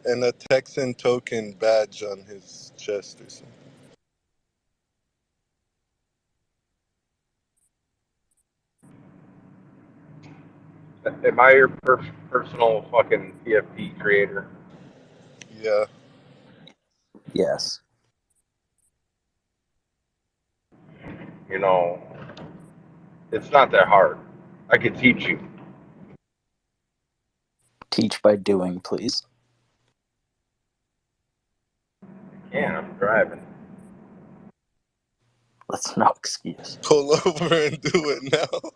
And a Texan token badge on his chest or something. Am I your personal fucking PFP creator? Yeah. Yes. You know, it's not that hard. I could teach you. Teach by doing, please. Yeah, I'm driving. That's no excuse. Pull over and do it now.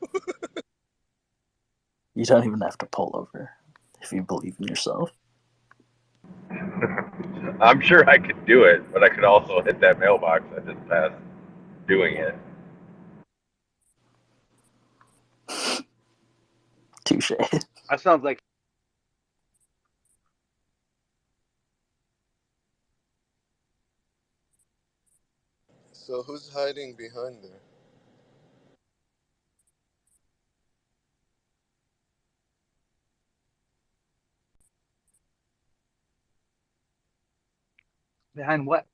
You don't even have to pull over if you believe in yourself. I'm sure I could do it, but I could also hit that mailbox I just passed doing it. Touche. That sounds like So who's hiding behind there? behind what?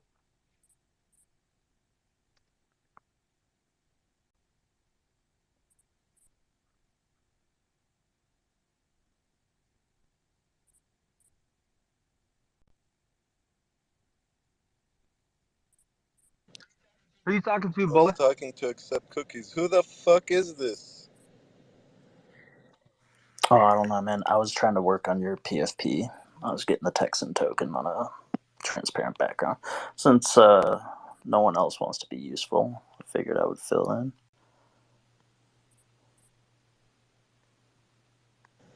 Who are you talking to, I was Bullet? talking to accept cookies. Who the fuck is this? Oh, I don't know, man. I was trying to work on your PFP. I was getting the Texan token on a transparent background. Since no one else wants to be useful, I figured I would fill in.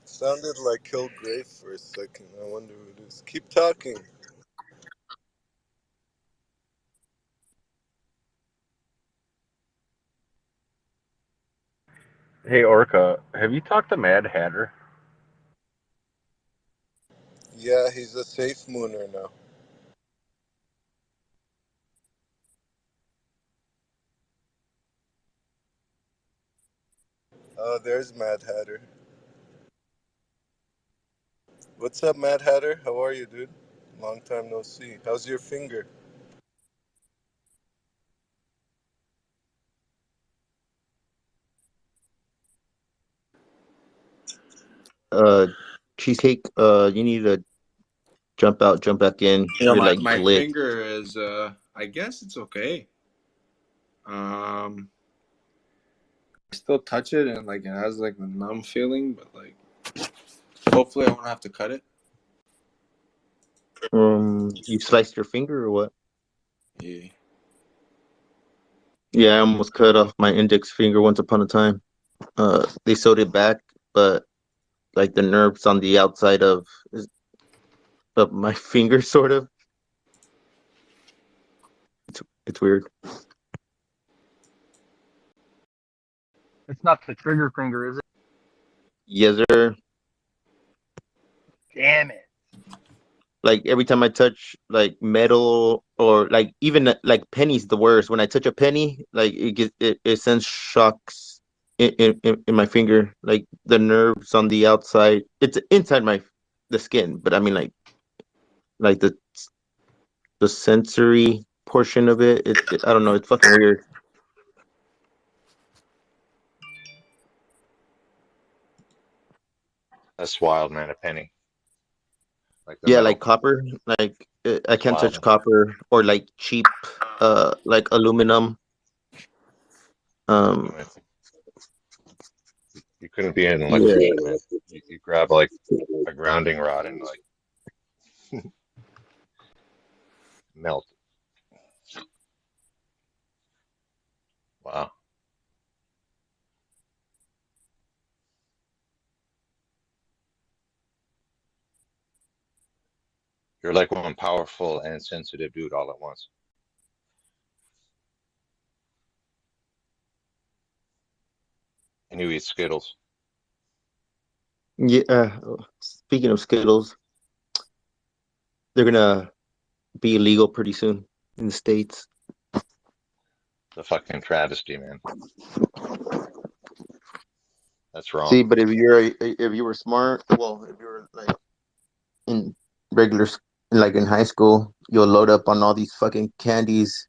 Sounded like Kilgrave for a second. I wonder who it is. Keep talking. Hey, Orca, have you talked to Mad Hatter? Yeah, he's a safe mooner now. Oh, there's Mad Hatter. What's up, Mad Hatter? How are you, dude? Long time no see. How's your finger? Cheesecake, you need to jump out, jump back in. Yeah, You're my, like my glitch. finger is I guess it's okay. I still touch it and like it has like the numb feeling, but like hopefully I won't have to cut it. You sliced your finger or what? Yeah. Yeah, I almost cut off my index finger once upon a time. They sewed it back, but like the nerves on the outside of my finger, sort of. It's weird. It's not the trigger finger, is it? Yes, sir. Damn it. Like every time I touch like metal or like even like pennies, the worst. When I touch a penny, like it sends shocks in my finger. Like the nerves on the outside. It's inside the skin, but I mean like the sensory portion of it. I don't know. It's fucking weird. That's wild, man. A penny, like the Yeah, like metal. copper. Like I That's can't wild, touch man. copper or like cheap like aluminum. I mean, you couldn't be an Yeah. electrician, man. You grab like a grounding rod and like melt. Wow. You're like one powerful and sensitive dude all at once. And you eat Skittles. Yeah. Speaking of Skittles, they're gonna be illegal pretty soon in the States. The fucking travesty, man. That's wrong. See, but if you were smart, well, if you were like in regular like in high school, you'll load up on all these fucking candies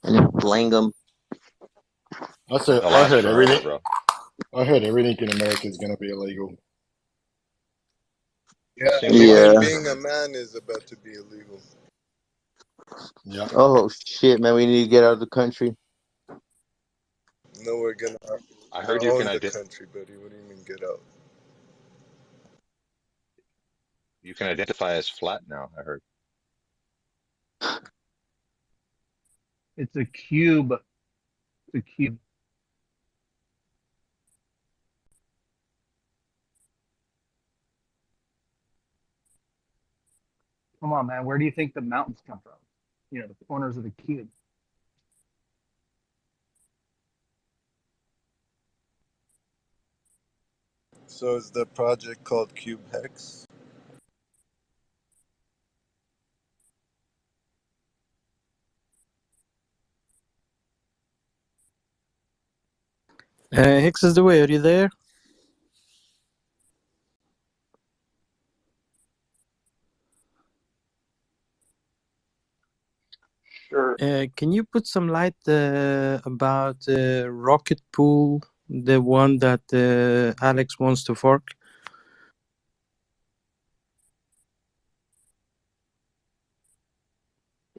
and you blang them. They'll I last heard forever, everything. bro. I heard everything in America is going to be illegal. Yeah, Seems Yeah. even logical. being a man is about to be illegal. Yeah. Oh shit, man, we need to get out of the country. No, we're gonna I heard you can own the country, buddy. What do you mean get out? identify as flat now. I heard. It's a cube. It's a cube. Come on, man. Where do you think the mountains come from? You know, the corners of the cube. So is the project called Cube Hex? Hicks is the way. Are you there? Sure. Can you put some light about Rocket Pool, the one that Alex wants to fork?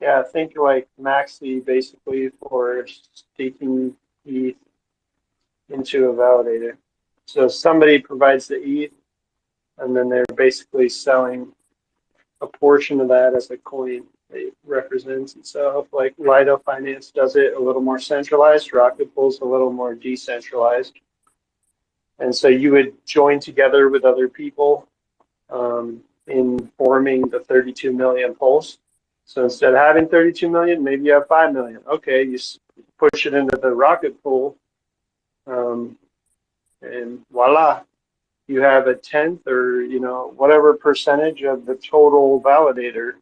Yeah, I think like Maxi basically for staking ETH into a validator. So somebody provides the ETH, and then they're basically selling a portion of that as a coin. It represents itself. Like Lido Finance does it a little more centralized. Rocket Pool's a little more decentralized. And so you would join together with other people in forming the 32 million Pulse. So instead of having 32 million, maybe you have 5 million. Okay, you push it into the Rocket Pool, and voila, you have a tenth or whatever percentage of the total validator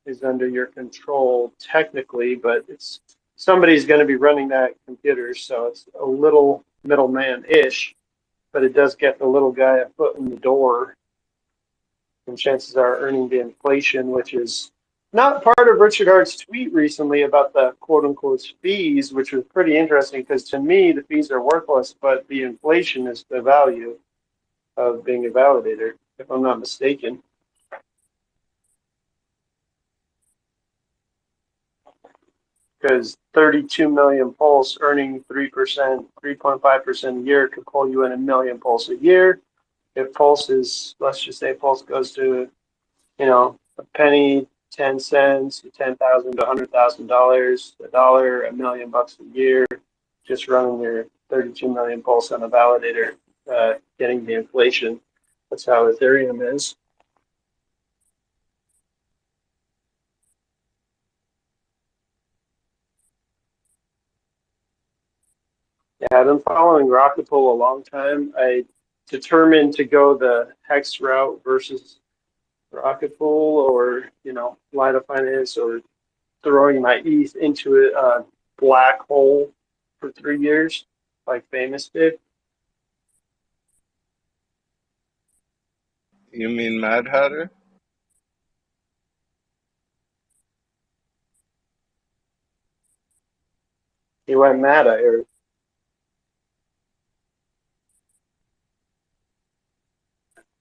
is under your control technically, but it's somebody's going to be running that computer, so it's a little middleman-ish, but it does get the little guy a foot in the door, and chances are earning the inflation, which is not part of Richard Hart's tweet recently about the quote-unquote fees, which was pretty interesting because to me the fees are worthless, but the inflation is the value of being a validator, if I'm not mistaken. Because 32 million Pulse earning 3%, 3.5% a year could pull you in a million Pulse a year. If Pulse is, let's just say Pulse goes to, a penny, 10 cents, 10,000 to $100,000, a dollar, $1 million a year, just running your 32 million Pulse on a validator, getting the inflation. That's how Ethereum is. Yeah, I've been following Rocket Pool a long time. I determined to go the Hex route versus Rocket Pool or, Lido Finance or throwing my ETH into a black hole for 3 years, like Famous did. You mean Mad Hatter? He went mad, I heard.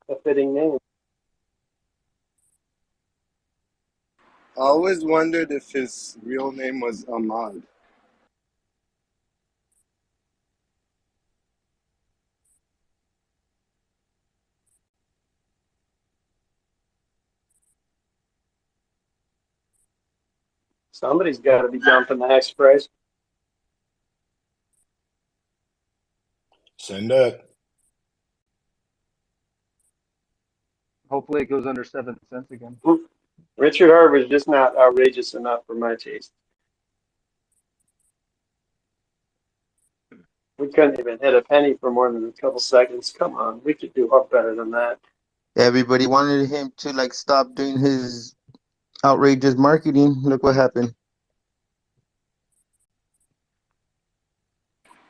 A fitting name. I always wondered if his real name was Ahmad. Somebody's got to be dumping the Hex price. Send it. Hopefully, it goes under 7 cents again. Richard Hart was just not outrageous enough for my taste. We couldn't even hit a penny for more than a couple seconds. Come on, we could do up better than that. Everybody wanted him to stop doing his outrageous marketing. Look what happened.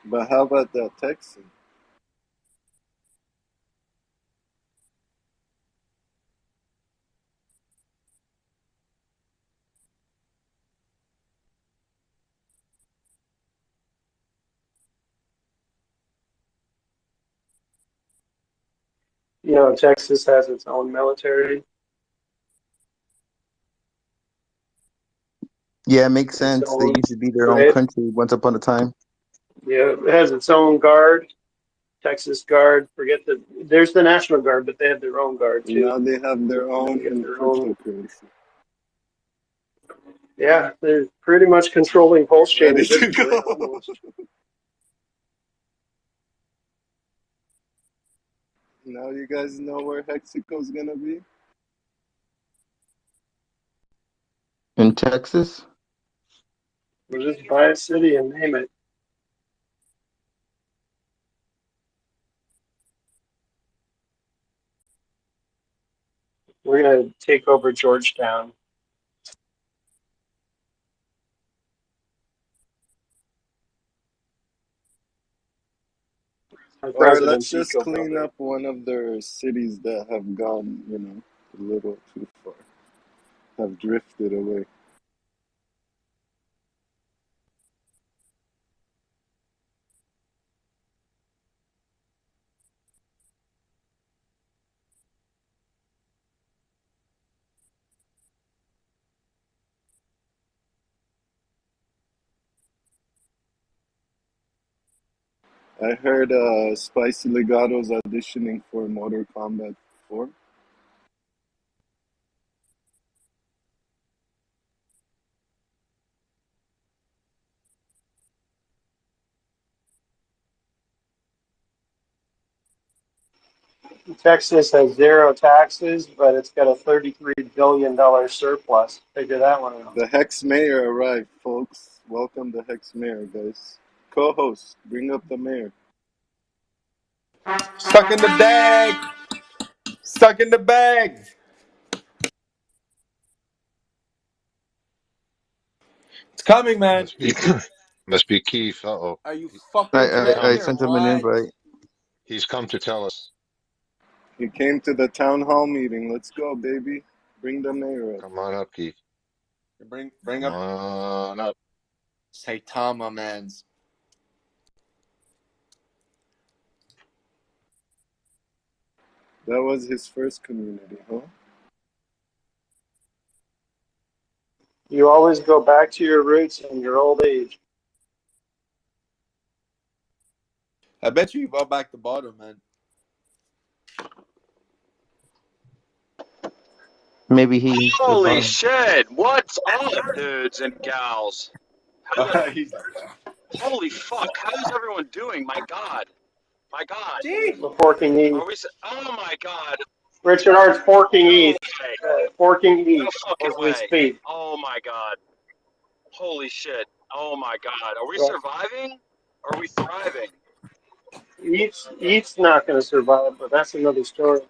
But how about that Texan? You know, Texas has its own military. Yeah, it makes Its sense. They own, used to be their own right? country once upon a time. Yeah, it has its own guard, Texas Guard. There's the National Guard, but they have their own guard too. Now they have their And they get own their own. cryptocurrency. Yeah, they're pretty much controlling PulseChain Ready at this to point, go. almost. Now you guys know where Hexico's gonna be? In Texas? We'll just buy a city and name it. We're gonna take over Georgetown. Our Or let's president's just eco clean brother. up one of their cities that have gone, a little too far, have drifted away. I heard Spicy Legato's auditioning for Mortal Kombat 4. Texas has zero taxes, but it's got a $33 billion surplus. Figure that one out. The Hex Mayor arrived, folks. Welcome the Hex Mayor, guys. Co-host, bring up the mayor. Stuck in the bag. Stuck in the bag. It's coming, man. Must be Keith. Uh-oh. Are you fucking kidding I me or sent him an what? invite. He's come to tell us. He came to the town hall meeting. Let's go, baby. Bring the mayor up. Come on up, Keith. Bring Come up. on up. Saitama, man. That was his first community, huh? You always go back to your roots in your old age. I bet you go back to bottom, man. Maybe he. Holy shit! What's up, dudes and gals? Holy fuck! How's everyone doing? My God, my God. The forking east. Are we? Oh my God. Richard Art's forking east. Okay. Forking No east fucking as we way. speak. Oh my God. Holy shit. Oh my God. Are we surviving? Or are we thriving? East's not going to survive, but that's another story.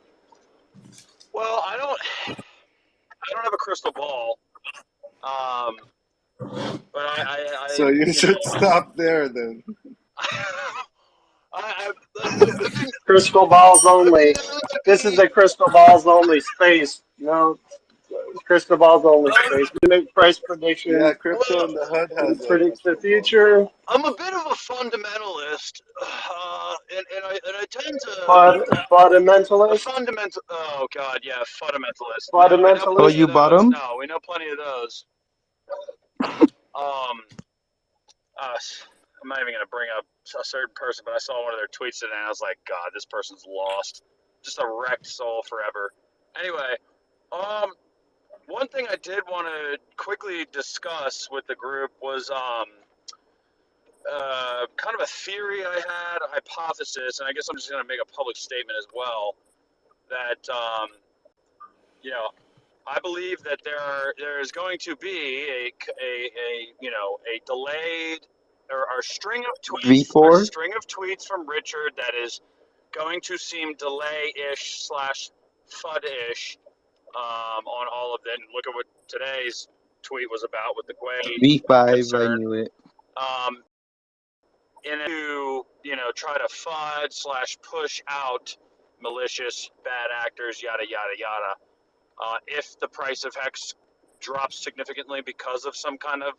Well, I don't have a crystal ball. But I So you should stop there then. Crystal balls only. This is a crystal balls only space. No, crystal balls only space. We make price predictions. Yeah, Crypto in the HUD has We predict the future. I'm a bit of a fundamentalist, and I tend to. Fundamentalist. A fundamental. Oh God, yeah, fundamentalist. Fundamentalist. Oh, you bottom? No, we know plenty of those. I'm not even gonna bring up a certain person, but I saw one of their tweets today, and I was like, God, this person's lost, just a wrecked soul forever. Anyway, one thing I did want to quickly discuss with the group was kind of a theory I had, a hypothesis, and I guess I'm just gonna make a public statement as well that I believe that there is going to be a delayed or a string of tweets, from Richard that is going to seem delay-ish / FUD-ish on all of it. And look at what today's tweet was about with the Gwei V5, concern. I knew it. And to try to FUD / push out malicious bad actors, yada yada yada. If the price of Hex drops significantly because of some kind of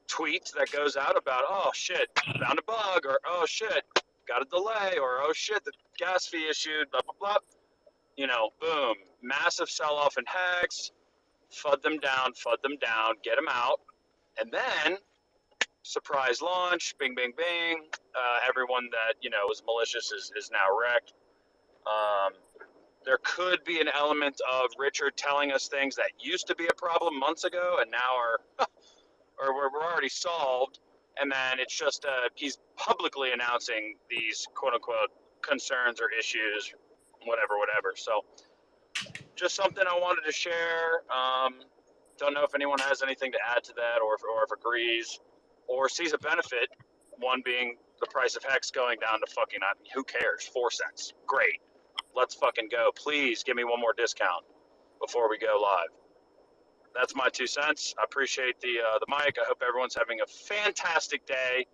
tweet that goes out about, oh shit, found a bug, or oh shit, got a delay, or oh shit, the gas fee issued, blah blah blah. boom, massive sell-off in Hex, FUD them down, get them out, and then surprise launch, bing, bing, bing. Everyone that is malicious is now wrecked. There could be an element of Richard telling us things that used to be a problem months ago and now are or we're already solved, and then it's just he's publicly announcing these quote unquote concerns or issues, whatever. So just something I wanted to share. Don't know if anyone has anything to add to that, or if agrees, or sees a benefit. One being the price of Hex going down to fucking, who cares, 4 cents. Great, let's fucking go. Please give me one more discount before we go live. That's my 2 cents. I appreciate the mic. I hope everyone's having a fantastic day.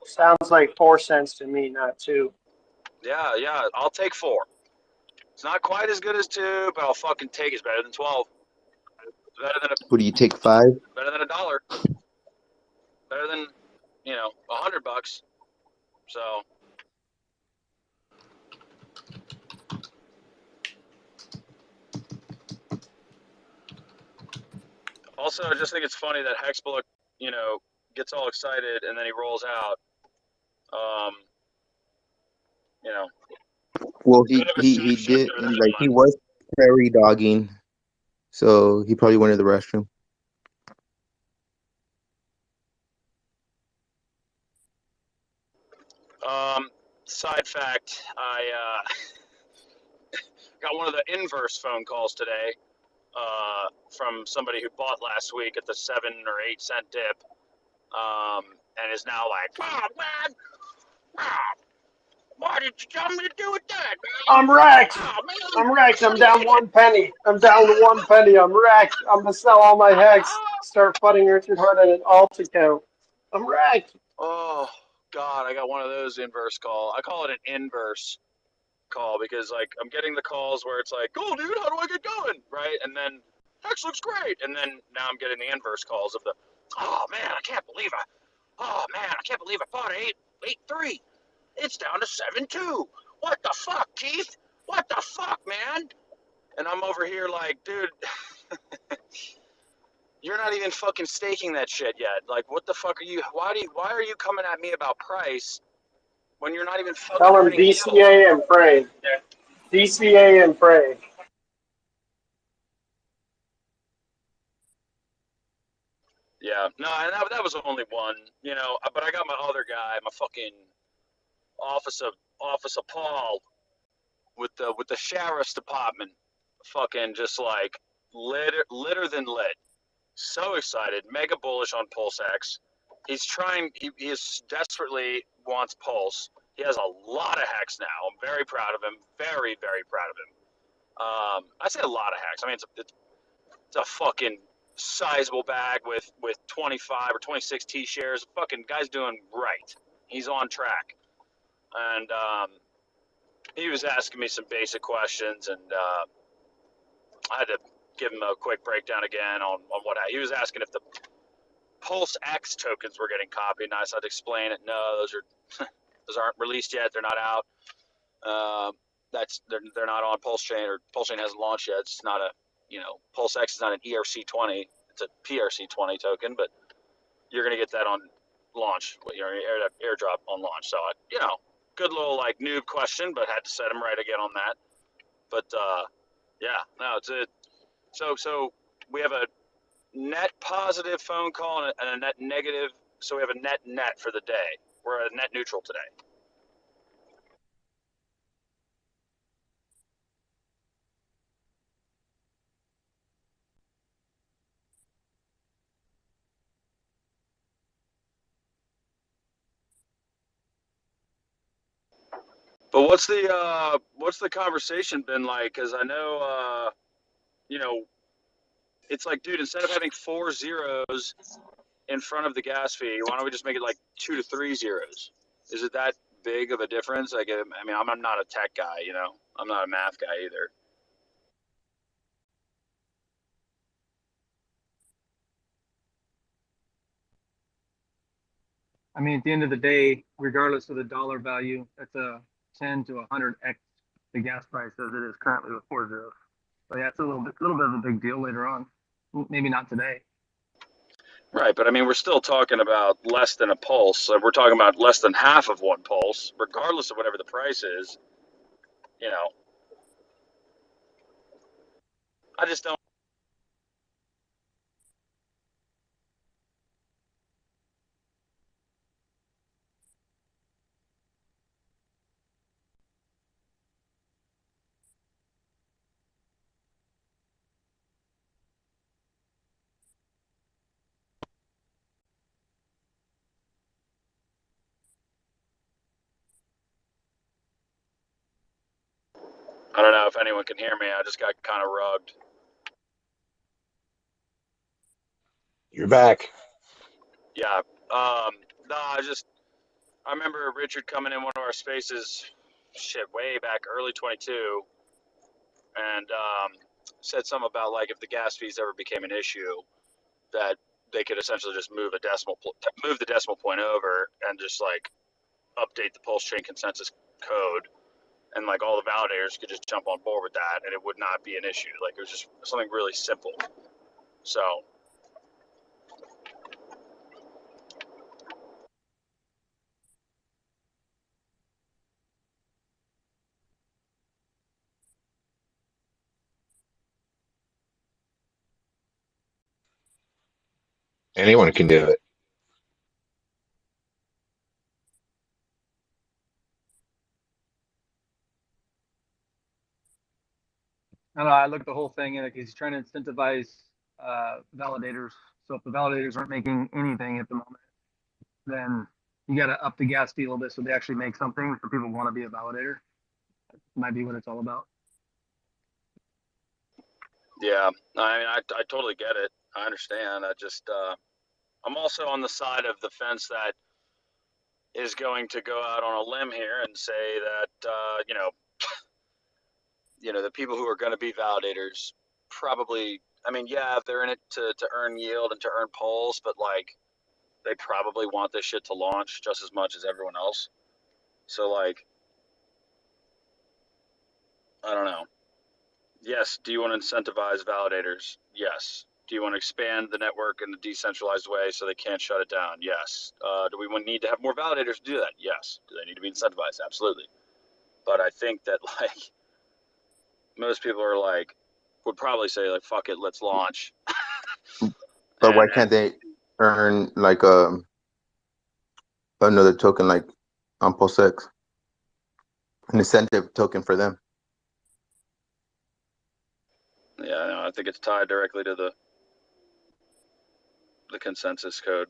Sounds like 4 cents to me, not 2. Yeah, I'll take 4. It's not quite as good as 2, but I'll fucking take it. It's better than 12. It's better than What do you take, 5? better than $1. Better than $100. So also, I just think it's funny that Hexblook, gets all excited and then he rolls out. Well, he did, and like he was prairie dogging, so he probably went to the restroom. Side fact, I got one of the inverse phone calls today from somebody who bought last week at the 7 or 8 cent dip, and is now like, "Oh man, why did you tell me to do with that, man? I'm wrecked. Oh, man. I'm wrecked. I'm down 1 penny. I'm down to 1 penny. I'm wrecked. I'm gonna sell all my Hex. Start flooding Richard Hart at an alt account. I'm wrecked. Oh God, I got one of those inverse call. I call it an inverse call because like I'm getting the calls where it's like, "Cool, dude, how do I get going?" Right, and then Hex looks great, and then now I'm getting the inverse calls of the, "Oh man, I can't believe I bought 8.3. It's down to 7.2. What the fuck, Keith? What the fuck, man?" And I'm over here like, dude, you're not even fucking staking that shit yet. Like, what the fuck are you? Why are you coming at me about price when you're not even fucking Tell him earning yield? DCA and pray. DCA and pray. Yeah, no, and that was only one, but I got my other guy, my fucking office of Paul with the sheriff's department, fucking just like litter than lit. So excited, mega bullish on Pulsex. He's trying. He is desperately wants Pulse. He has a lot of Hex now. I'm very proud of him. Very, very proud of him. I say a lot of Hex. I mean, it's a fucking sizable bag with 25 or 26 T shares. Fucking guy's doing right. He's on track. And he was asking me some basic questions, and I had to give him a quick breakdown again on what he was asking if the Pulsex tokens were getting copied. And I said, explain it. No, those aren't released yet. They're not out. They're not on PulseChain, or PulseChain hasn't launched yet. It's not a Pulsex is not an ERC20. It's a PRC20 token, but you're gonna get that on launch. Your airdrop on launch. So good little like noob question, but had to set him right again on that. But yeah, no, it's it. So we have a net positive phone call and a net negative. So we have a net for the day. We're at net neutral today. But what's the conversation been like? Because I know it's like, dude, instead of having 4 zeros in front of the gas fee, why don't we just make it like 2 to 3 zeros? Is it that big of a difference? Like, I mean, I'm not a tech guy, I'm not a math guy either. I mean, at the end of the day, regardless of the dollar value, that's a 10 to 100x the gas price as it is currently with 4 zeros. So yeah, it's a little bit of a big deal later on. Maybe not today. Right, but I mean, we're still talking about less than a pulse. So we're talking about less than half of one pulse, regardless of whatever the price is. You know, I just don't. I don't know if anyone can hear me. I just got kind of rugged. You're back. Yeah. No, I remember Richard coming in one of our spaces, shit, way back early 22, and said something about like if the gas fees ever became an issue, that they could essentially just move the decimal point over and just like update the PulseChain consensus code, and like all the validators could just jump on board with that, and it would not be an issue. Like it was just something really simple. So Anyone can do it. I don't know. I looked at the whole thing and like he's trying to incentivize validators. So if the validators aren't making anything at the moment, then you got to up the gas fee a little bit so they actually make something for people who want to be a validator. Might be what it's all about. yeah, I mean, I totally get it. I understand. I just I'm also on the side of the fence that is going to go out on a limb here and say that the people who are going to be validators probably, I mean, yeah, they're in it to earn yield and to earn polls, but like they probably want this shit to launch just as much as everyone else. So like, I don't know. Yes, do you want to incentivize validators? Yes. Do you want to expand the network in a decentralized way so they can't shut it down? Yes. Do we need to have more validators to do that? Yes. Do they need to be incentivized? Absolutely. But I think that like most people are like would probably say like fuck it, let's launch. But why can't they earn like another token like on Pulsex, an incentive token for them? Yeah, no, I think it's tied directly to the consensus code.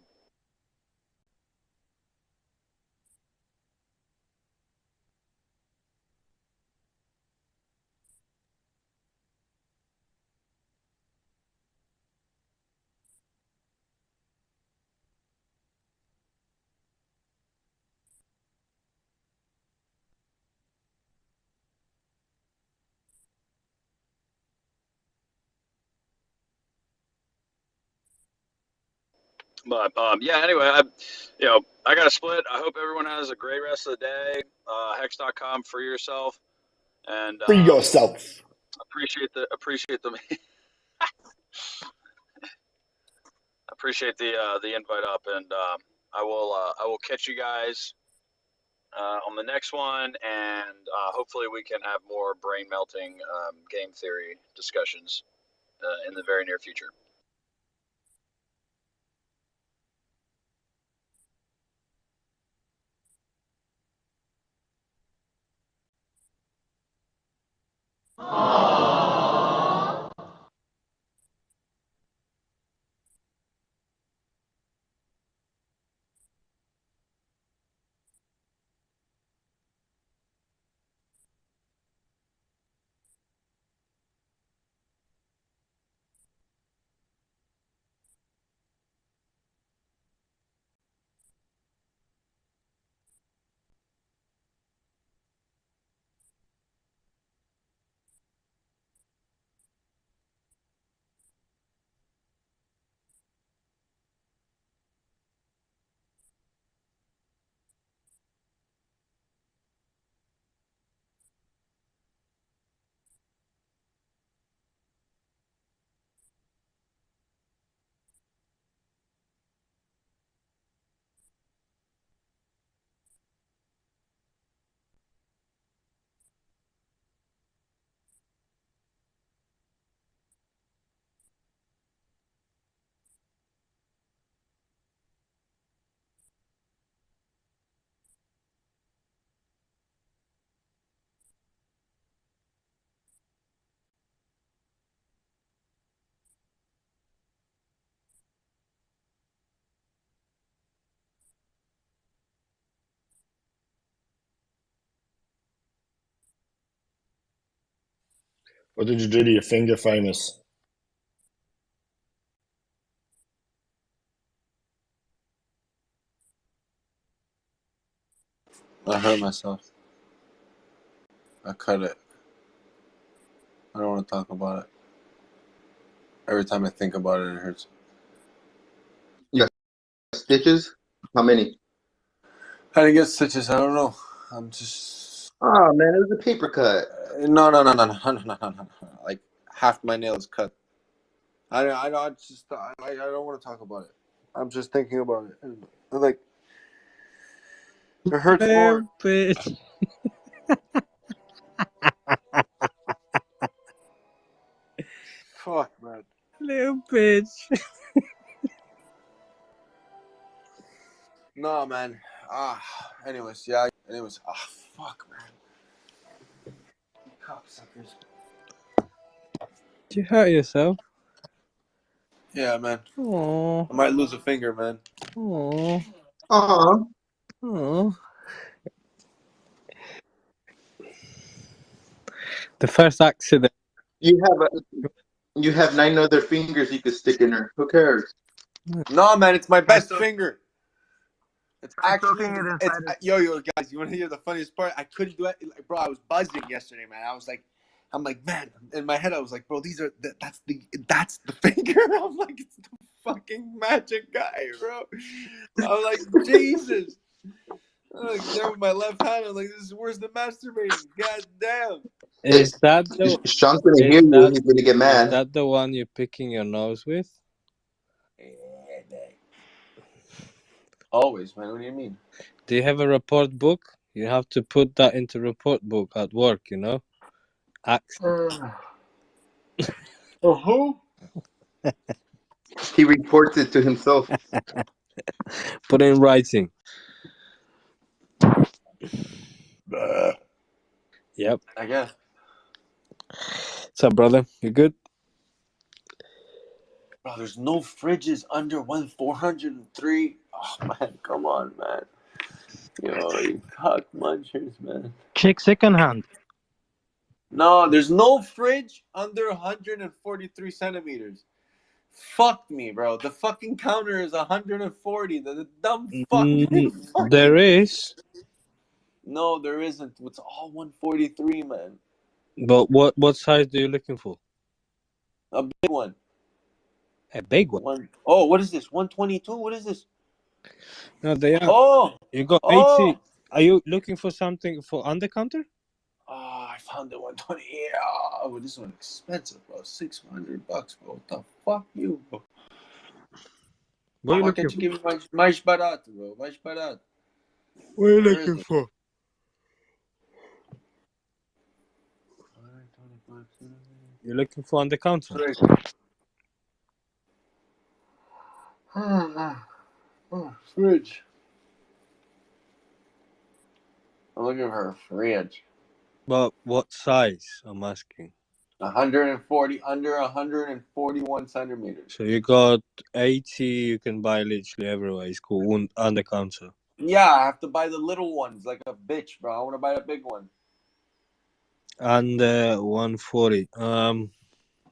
But yeah, anyway, I got a split. I hope everyone has a great rest of the day. Hex.com for yourself, and Free yourself. appreciate the appreciate the invite up, and I will catch you guys on the next one, and hopefully we can have more brain melting game theory discussions in the very near future. What did you do to your finger, famous? I hurt myself. I cut it. I don't want to talk about it. Every time I think about it, it hurts. You got stitches? How many? I didn't get stitches. I don't know. I'm just. Oh man, it was a paper cut. No. Like half my nails cut. I don't want to talk about it. I'm just thinking about it. And, like, it hurts more. Bitch. Fuck, man. Little bitch. No, man. Anyways, yeah. Anyways, fuck, man. Cocksuckers. Did you hurt yourself? Yeah, man. Aww. I might lose a finger, man. Aww. Aww. Aww. The first accident. You have 9 other fingers you could stick in her. Who cares? No, man, it's my best finger. It's I'm actually, soaking it it's inside yo, guys. You want to hear the funniest part? I couldn't do it, like, bro. I was buzzing yesterday, man. I'm like, man. In my head, I was like, bro, that's the finger. I'm like, it's the fucking magic guy, bro. I'm like, Jesus. I'm like, there with my left hand. I'm like, where's the masturbating? God damn. Is that the? Sean's gonna hear you. He's gonna get mad. Is that the one you're picking your nose with? Always, man. What do you mean? Do you have a report book? You have to put that into report book at work, you know? Who? He reports it to himself. Put it in writing. Yep. I guess. What's up, brother? You good? Bro, there's no fridges under 403. Oh, man. Come on, man. Yo, you cock munchers, man. Check second hand. No, there's no fridge under 143 centimeters. Fuck me, bro. The fucking counter is 140. The dumb fucking. There is. No, there isn't. It's all 143, man. But what size are you looking for? A big one. A big one? Oh, what is this? 122? What is this? No, they are. Oh! You got 80. Are you looking for something for under counter? Oh, I found the 120. Yeah, oh, this one's expensive, bro. $600, bro. What the fuck, you, bro? Why can't you give me mais barato, bro? Mais barato. What are you looking for? You're looking for under counter? Fridge. I'm looking for a fridge. But what size? I'm asking. 140, under 141 centimeters. So you got 80. You can buy literally everywhere. It's called under counter. Yeah, I have to buy the little ones like a bitch, bro. I want to buy the big one. And 140.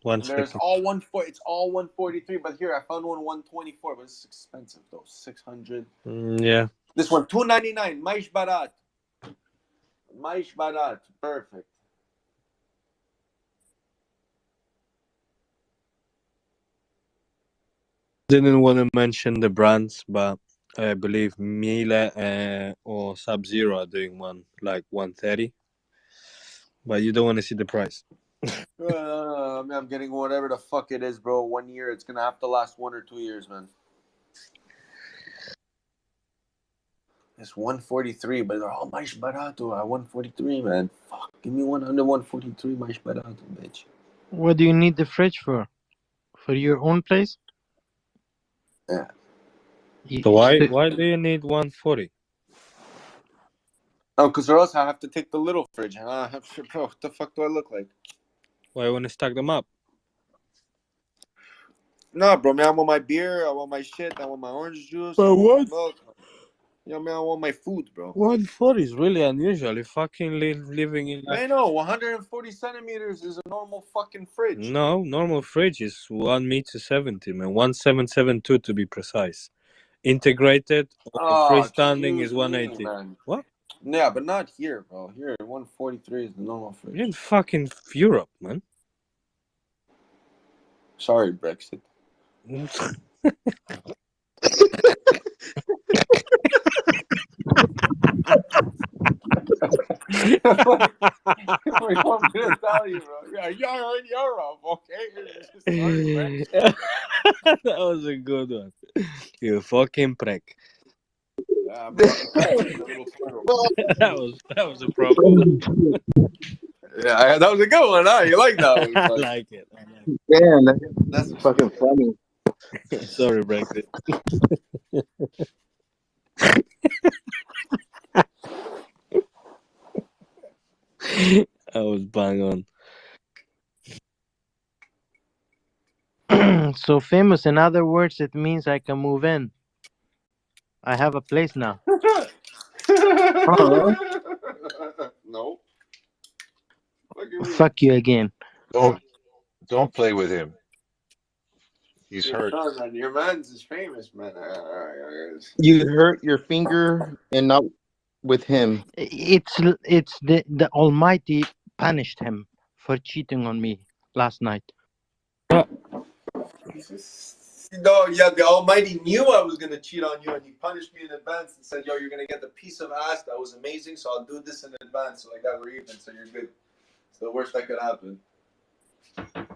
One There's second. all 140. It's all 143. But here I found one 124. But it's expensive though. 600. Yeah. This one 299. Mais barato. Mais barato. Perfect. Didn't want to mention the brands, but I believe Miele or Sub-Zero are doing one like 130. But you don't want to see the price. I'm getting whatever the fuck it is, bro. 1 year. It's gonna have to last 1 or 2 years, man. It's 143, but they're all mais barato at 143, man. Fuck, give me one under 143 mais barato, bitch. What do you need the fridge for? For your own place? Yeah. So why do you need 140? Oh, because or else I have to take the little fridge. Bro, what the fuck do I look like? Why you want to stack them up? No, bro, man, I want my beer, I want my shit, I want my orange juice. But I want what? my milk. Yeah, man, I want my food, bro. 140 is really unusual. You fucking living in Man, no, 140 centimeters is a normal fucking fridge. No, normal fridge is 1 meter 70, man. 1772 to be precise. Integrated or freestanding is 180. Man. What? Yeah, but not here, bro. Here, 143 is the normal fridge. You're in fucking Europe, man. Sorry, Brexit. We want me to tell you, bro. Yeah, you're in Europe, okay? Sorry, Brexit. That was a good one. You fucking prick. Yeah, bro. The little portal. that was a proper one. Yeah, that was a good one, huh? You like that one? I like it. Damn, That's fucking funny. Sorry, Brexit. I was bang on. So famous, in other words, it means I can move in. I have a place now. No. Fuck you again. Don't play with him. He's hurt. Man, your man's is famous, man. You hurt your finger and not with him. It's the Almighty punished him for cheating on me last night. No, yeah, the Almighty knew I was gonna cheat on you, and He punished me in advance and said, "Yo, you're gonna get the piece of ass that was amazing, so I'll do this in advance, so like that we're even, so you're good." It's the worst that could happen.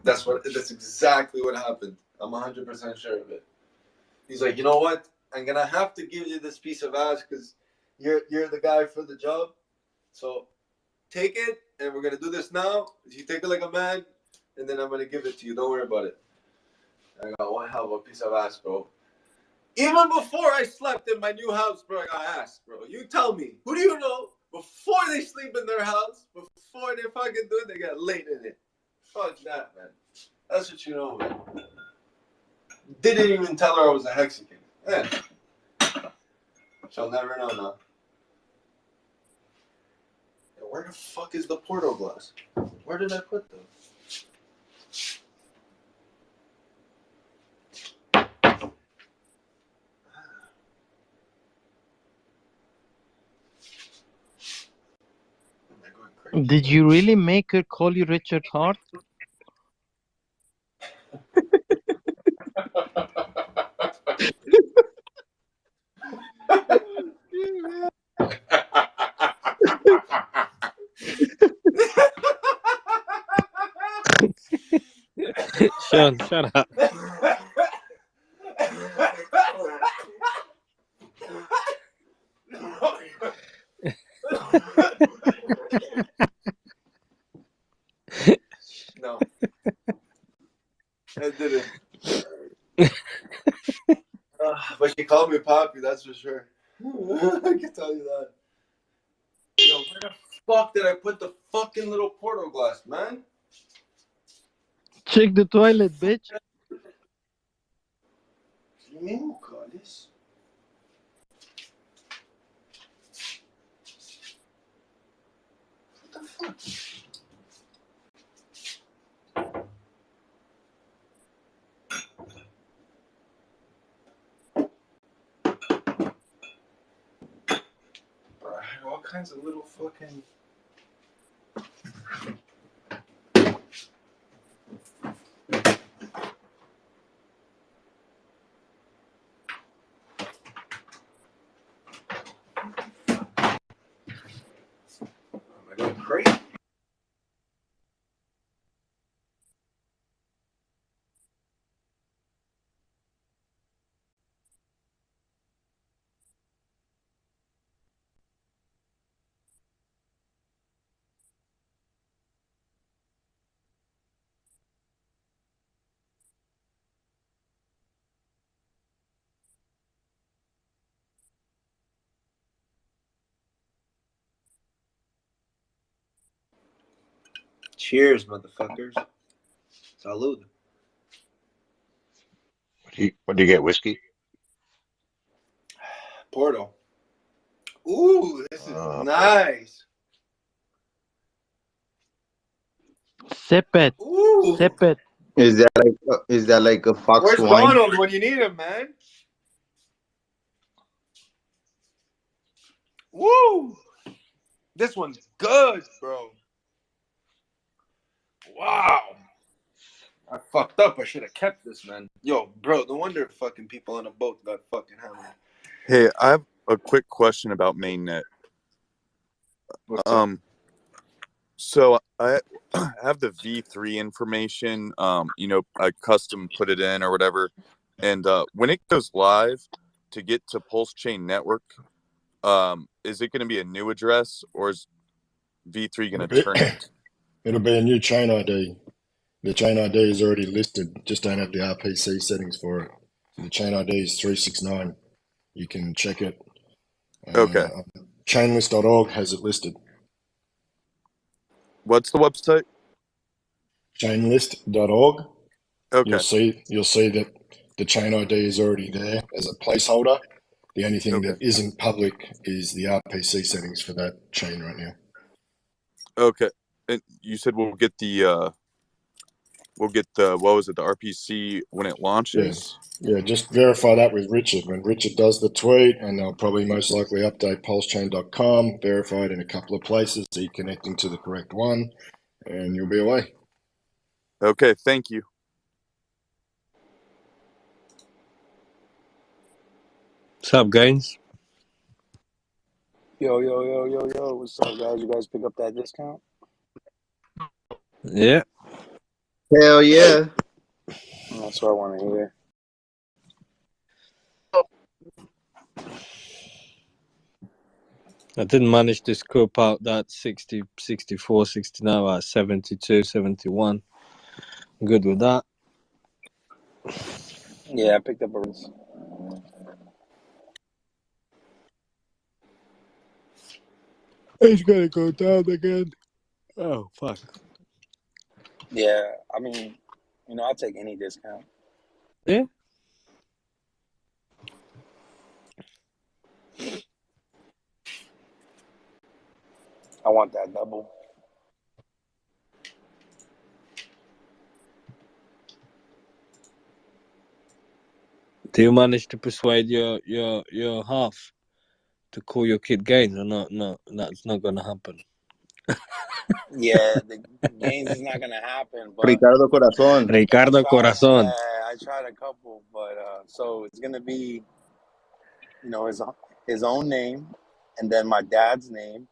That's exactly what happened. I'm 100% sure of it. He's like, you know what? I'm gonna have to give you this piece of ass because you're the guy for the job. So take it, and we're gonna do this now. You take it like a man, and then I'm gonna give it to you. Don't worry about it. I got one hell of a piece of ass, bro. Even before I slept in my new house, bro, I got ass, bro. You tell me, who do you know before they sleep in their house, before they fucking do it, they get laid in it? Fuck that, man. That's what you know, man. Didn't even tell her I was a Mexican. Yeah. She'll never know now. Where the fuck is the portal glass? Where did I put them? Did you really make her call you Richard Hart? Sean, shut up. No. I didn't. But she called me Poppy, that's for sure. I can tell you that. Yo, where the fuck did I put the fucking little portal glass, man? Check the toilet, bitch. Mesmo, cara, isso. What the fuck? Bro, I had all kinds of little fucking. Am I going crazy? Cheers, motherfuckers. Salud. What do you get? Whiskey? Porto. Ooh, this is nice. Sip it. Ooh. Sip it. Is that like a Fox Where's wine? Donald when you need him, man? Woo! This one's good, bro. Wow. I fucked up. I should have kept this, man. Yo, bro, no wonder fucking people on a boat got fucking hammered. Hey, I have a quick question about mainnet. What's up? So I have the V3 information. I custom put it in or whatever, and when it goes live to get to PulseChain Network, is it going to be a new address or is V3 going to turn it? It'll be a new chain ID. The chain ID is already listed. Just don't have the RPC settings for it. So the chain ID is 369. You can check it. Okay. Chainlist.org has it listed. What's the website? Chainlist.org. Okay. You'll see that the chain ID is already there as a placeholder. The only thing that isn't public is the RPC settings for that chain right now. Okay. And you said we'll get the what was it, the RPC when it launches? Yeah, just verify that with Richard. When Richard does the tweet, and they'll probably most likely update pulsechain.com, verify it in a couple of places, so you're connecting to the correct one, and you'll be away. Okay, thank you. What's up, guys? Yo, what's up, guys? You guys pick up that discount? Yeah. Hell yeah. That's what I want to hear. I didn't manage to scope out that 60, 64, 69, 72, 71. Good with that. Yeah, I picked up a. It's gonna go down again. Oh, fuck. Yeah, I mean, I'll take any discount. Yeah. I want that double. Do you manage to persuade your half to call your kid Gaines or not? No, that's not gonna happen. Yeah, the gains is not gonna happen, but Ricardo Corazon. Ricardo Corazon. Yeah, I tried a couple, but so it's gonna be, his own name, and then my dad's name,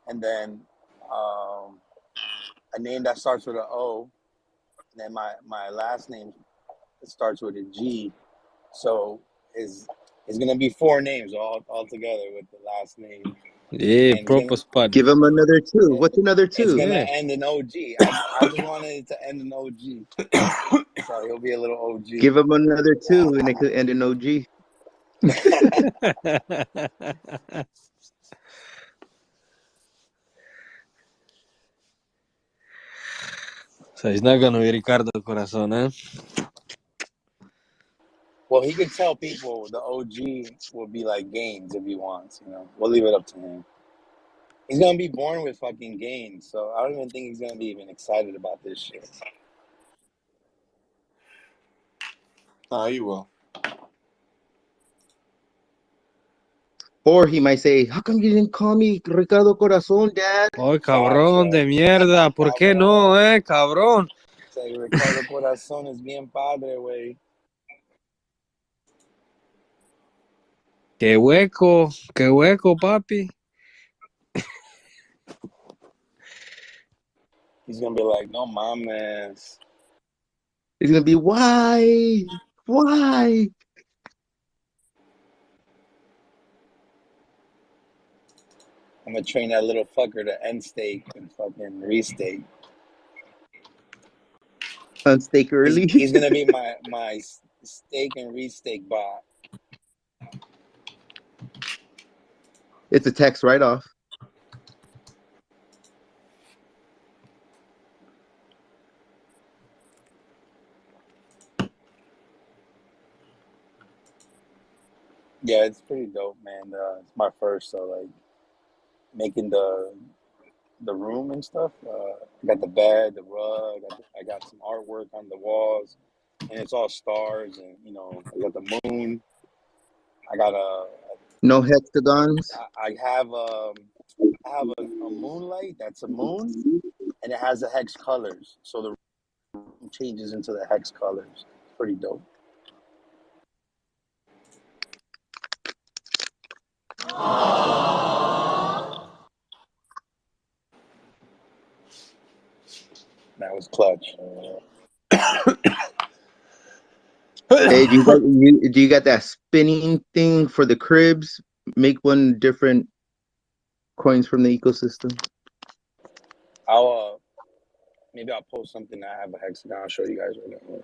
and then a name that starts with an O, and then my last name starts with a G. So it's gonna be 4 names all together with the last name. Yeah, And proper spot. Give him another 2. What's another 2? It's gonna end in OG. I just wanted it to end in OG. So he'll be a little OG. Give him another 2 and it could end in OG. So he's not gonna be Ricardo Corazon, eh? Well, he could tell people the OG will be like Gaines if he wants. We'll leave it up to him. He's gonna be born with fucking Gaines, so I don't even think he's gonna be even excited about this shit. Nah, you will. Or he might say, how come you didn't call me Ricardo Corazon, Dad? Oh, cabrón de mierda. ¿Por qué no, cabrón? Say, Ricardo Corazon es bien padre, güey. Qué hueco, papi. He's gonna be like, no mames. He's going to be, why? Why? I'm gonna train that little fucker to end stake and fucking restake. Unstake early. He's gonna be my stake and restake bot. It's a tax write-off. Yeah, it's pretty dope, man. It's my first, so like making the room and stuff. I got the bed, the rug. I got some artwork on the walls, and it's all stars, and you know, I got the moon. I got No hexagons. I have a moonlight that's a moon, and it has the hex colors, so the room changes into the hex colors. It's pretty dope. That was clutch. Hey, do you got that spinning thing for the cribs? Make one different coins from the ecosystem. I'll maybe I'll post something that I have a hexagon. I'll show you guys right now.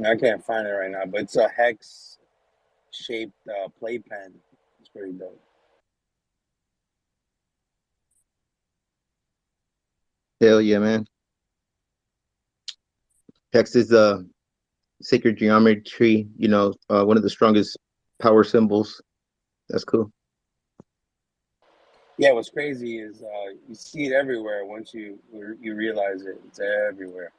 I can't find it right now, but it's a hex shaped playpen. It's pretty dope. Hell yeah, man. Hex is sacred geometry, one of the strongest power symbols. That's cool. Yeah, what's crazy is you see it everywhere once you realize it. It's everywhere.